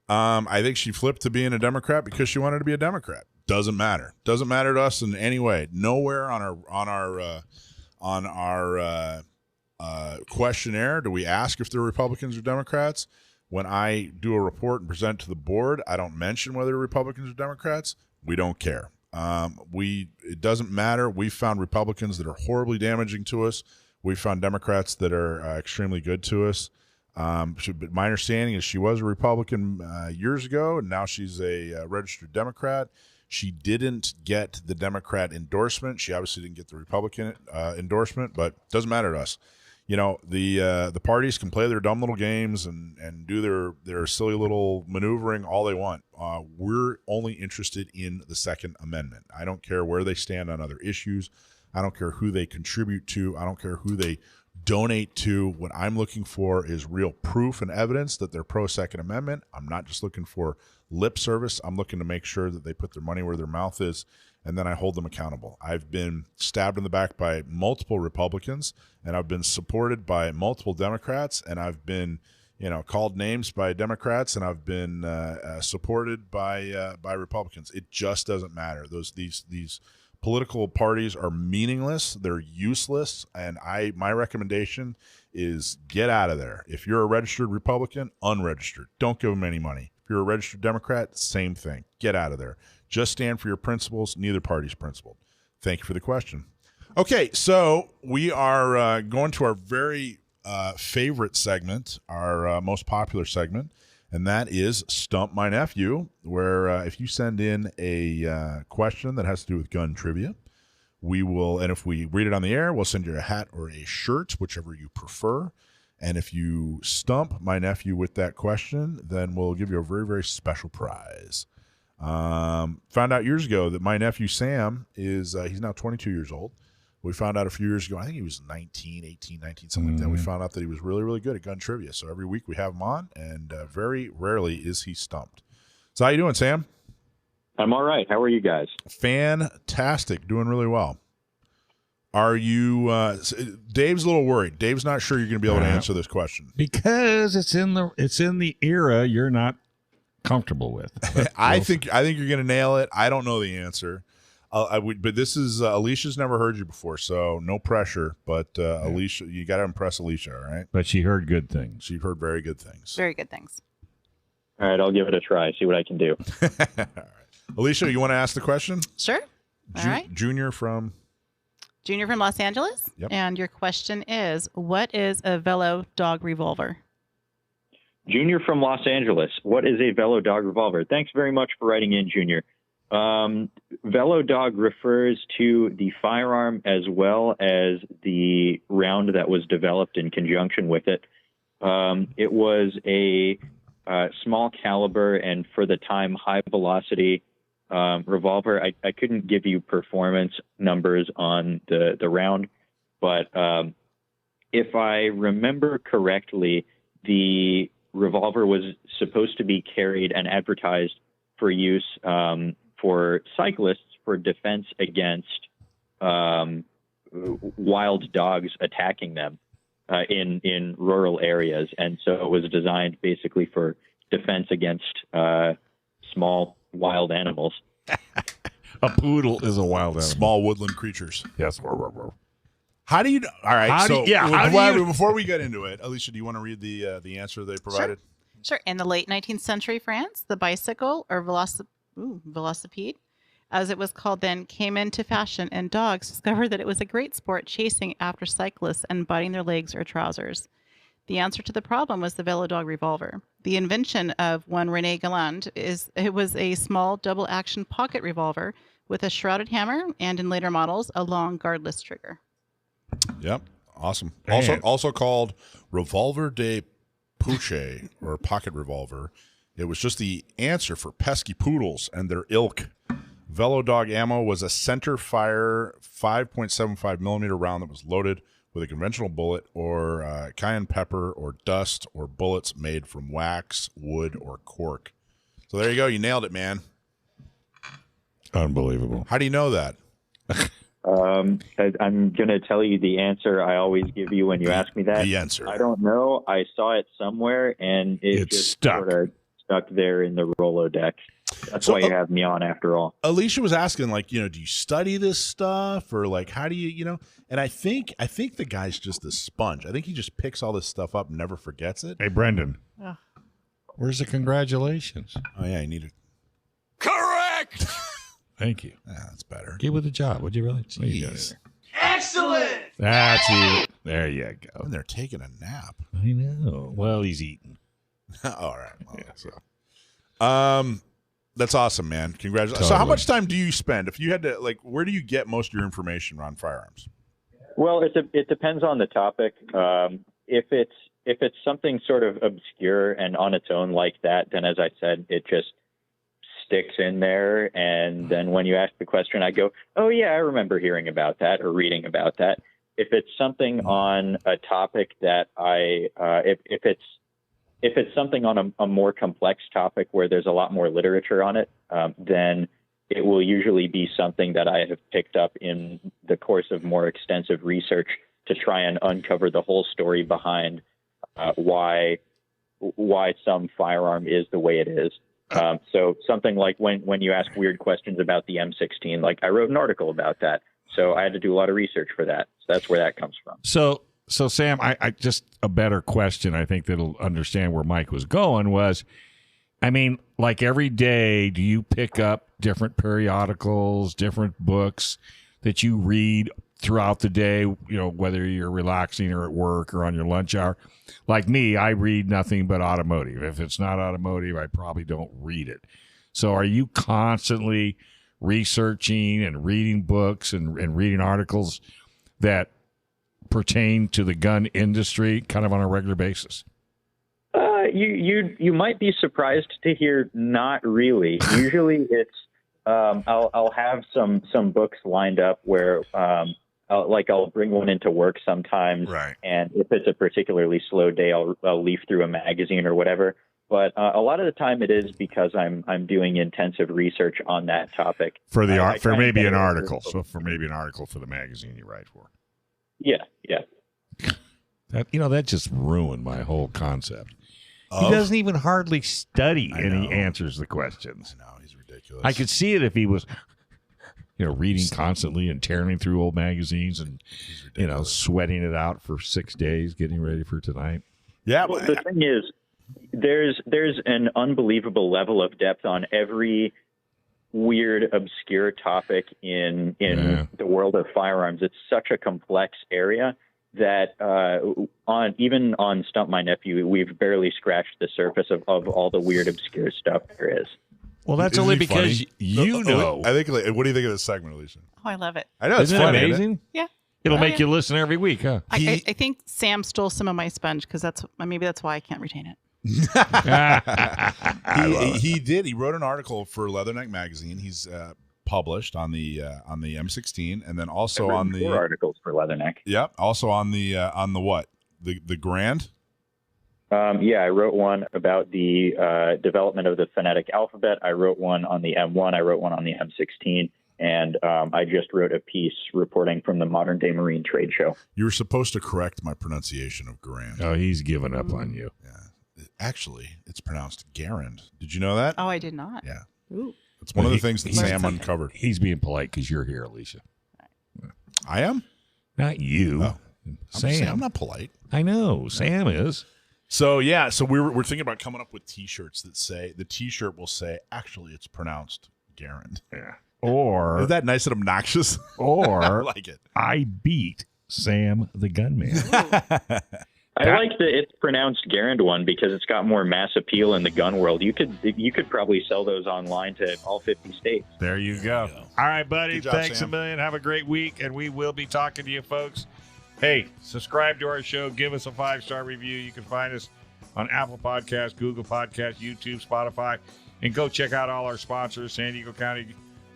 I think she flipped to being a Democrat because she wanted to be a Democrat. Doesn't matter. Doesn't matter to us in any way. Nowhere on our questionnaire do we ask if they're Republicans or Democrats. When I do a report and present to the board, I don't mention whether they're Republicans or Democrats. We don't care. It doesn't matter. We found Republicans that are horribly damaging to us. We found Democrats that are extremely good to us. But my understanding is she was a Republican years ago, and now she's a registered Democrat. She didn't get the Democrat endorsement. She obviously didn't get the Republican endorsement, but it doesn't matter to us. The parties can play their dumb little games and do their silly little maneuvering all they want. We're only interested in the Second Amendment. I don't care where they stand on other issues. I don't care who they contribute to. I don't care who they donate to. What I'm looking for is real proof and evidence that they're pro-Second Amendment. I'm not just looking for lip service. I'm looking to make sure that they put their money where their mouth is, and then I hold them accountable. I've been stabbed in the back by multiple Republicans, and I've been supported by multiple Democrats, and I've been called names by Democrats, and I've been supported by Republicans. It just doesn't matter. These political parties are meaningless. They're useless, and my recommendation is get out of there. If you're a registered Republican, unregistered. Don't give them any money. If you're a registered Democrat, same thing. Get out of there. Just stand for your principles. Neither party's principled. Thank you for the question. Okay, so we are going to our very favorite segment, our most popular segment, and that is Stump My Nephew, where if you send in a question that has to do with gun trivia, we will, and if we read it on the air, we'll send you a hat or a shirt, whichever you prefer. And if you stump my nephew with that question, then we'll give you a very, very special prize. Found out years ago that my nephew Sam is, he's now 22 years old. We found out a few years ago, I think he was 19, 18, 19, something like that. We found out that he was really, really good at gun trivia. So every week we have him on, and very rarely is he stumped. So how you doing, Sam? I'm all right. How are you guys? Fantastic. Doing really well. Are you, Dave's a little worried. Dave's not sure you're going to be able to answer this question. Because it's in the era you're not comfortable with. I think you're going to nail it. I don't know the answer. But this is Alicia's never heard you before, so no pressure. But Alicia, you got to impress Alicia, all right? But she heard good things. She heard very good things. Very good things. All right, I'll give it a try. See what I can do. All right. Alicia, you want to ask the question? Sure. All right. Junior from Los Angeles. Yep. And your question is, what is a Velo dog revolver? Junior from Los Angeles. What is a Velo dog revolver? Thanks very much for writing in, Junior. Velo dog refers to the firearm as well as the round that was developed in conjunction with it. It was a small caliber and for the time high velocity revolver. I couldn't give you performance numbers on the round, but if I remember correctly, the revolver was supposed to be carried and advertised for use for cyclists for defense against wild dogs attacking them in rural areas. And so it was designed basically for defense against small wild animals. A poodle is a wild animal. Small woodland creatures. Yes. How do you? All right. Before we get into it, Alicia, do you want to read the answer they provided? Sure. In the late 19th century France, the bicycle, or velocipede, as it was called then, came into fashion, and dogs discovered that it was a great sport chasing after cyclists and biting their legs or trousers. The answer to the problem was the Velo dog revolver. The invention of one René Galland was a small double-action pocket revolver with a shrouded hammer and, in later models, a long guardless trigger. Yep. Awesome. Man. Also called Revolver de Puche, or pocket revolver. It was just the answer for pesky poodles and their ilk. Velo dog ammo was a center fire 5.75 millimeter round that was loaded with a conventional bullet or cayenne pepper or dust or bullets made from wax, wood, or cork. So there you go. You nailed it, man. Unbelievable. How do you know that? I'm going to tell you the answer I always give you when you ask me that. The answer. I don't know. I saw it somewhere, and it just stuck. Sort of stuck there in the Rolodex. That's why you have me on after all. Alicia was asking, like, do you study this stuff, or like, how do you, And I think the guy's just a sponge. I think he just picks all this stuff up and never forgets it. Hey, Brendan. Where's the congratulations? Oh yeah, you need it. Correct. Thank you. Yeah, that's better. Get with the job, would you really? Jeez. Excellent. That's it. There you go. And they're taking a nap. I know. Well, he's eating. All right. Well, Yeah. so. That's awesome, man. Congratulations. Totally. So how much time do you spend? If you had to, like, where do you get most of your information on firearms? Well, it depends on the topic. If it's something sort of obscure and on its own like that, then as I said, it just sticks in there. And then when you ask the question, I go, oh yeah, I remember hearing about that or reading about that. If it's something on a topic that if it's something on a more complex topic where there's a lot more literature on it, then it will usually be something that I have picked up in the course of more extensive research to try and uncover the whole story behind why some firearm is the way it is. So something like when you ask weird questions about the M16, like I wrote an article about that. So I had to do a lot of research for that. So that's where that comes from. So Sam, I just a better question, I think that'll understand where Mike was going was, I mean, like every day, do you pick up different periodicals, different books that you read throughout the day, whether you're relaxing or at work or on your lunch hour? Like me, I read nothing but automotive. If it's not automotive, I probably don't read it. So are you constantly researching and reading books and reading articles that pertain to the gun industry kind of on a regular basis? You might be surprised to hear not really. Usually it's I'll have some books lined up where I'll bring one into work sometimes, right. And if it's a particularly slow day, I'll leaf through a magazine or whatever. But a lot of the time it is because I'm doing intensive research on that topic for maybe an article. So for maybe an article for the magazine you write for. Yeah. That just ruined my whole concept. He doesn't even hardly study, and he answers the questions. I know, he's ridiculous. I could see it if he was, reading constantly and tearing through old magazines and, sweating it out for 6 days, getting ready for tonight. Yeah. Well, the thing is, there's an unbelievable level of depth on every weird, obscure topic in the world of firearms. It's such a complex area that on Stump My Nephew, we've barely scratched the surface of all the weird, obscure stuff there is. Well, that's only because you know. I think. What do you think of this segment, Alicia? Oh, I love it. I know, it's Isn't it funny, amazing? Yeah. It'll make you listen every week, huh? I think Sam stole some of my sponge because maybe that's why I can't retain it. He did. He wrote an article for Leatherneck magazine. He's published on the M16, and then also on the 4 articles for Leatherneck. Yep. Also on the what? The Grand. I wrote one about the development of the phonetic alphabet. I wrote one on the M1. I wrote one on the M16. And I just wrote a piece reporting from the Modern Day Marine Trade Show. You were supposed to correct my pronunciation of Grand. Oh, he's given up on you. Yeah. Actually, it's pronounced Garand. Did you know that? Oh, I did not. Yeah. Ooh. It's one of the things that Sam uncovered. He's being polite because you're here, Alicia. I am? Not you. Oh. Sam. I'm not polite. I know. Sam is. So, yeah. So we're thinking about coming up with T-shirts that say, the T-shirt will say, actually, it's pronounced Garand. Yeah. Or is that nice and obnoxious? Or I like it. I beat Sam the Gunman. I like the it's pronounced Garand one because it's got more mass appeal in the gun world. You could probably sell those online to all 50 states. There you go. All right, buddy. Good job, Thanks Sam. a million. Have a great week, and we will be talking to you, folks. Hey, subscribe to our show. Give us a 5-star review. You can find us on Apple Podcasts, Google Podcasts, YouTube, Spotify, and go check out all our sponsors: San Diego County,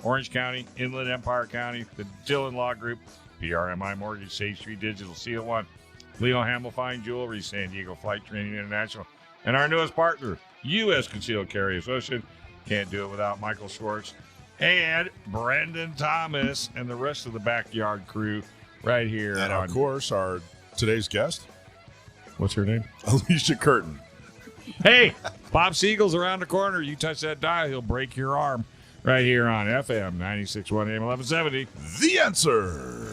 Orange County, Inland Empire County, the Dillon Law Group, PRMI Mortgage, Sage Street Digital, Seal One, Leo Hamill Fine Jewelry, San Diego Flight Training International, and our newest partner, U.S. Concealed Carry Association. Can't do it without Michael Schwartz and Brendan Thomas and the rest of the backyard crew right here. And of course, our today's guest. What's her name? Alicia Curtin. Hey, Bob Siegel's around the corner. You touch that dial, he'll break your arm. Right here on FM 96.1 AM 1170. The Answer.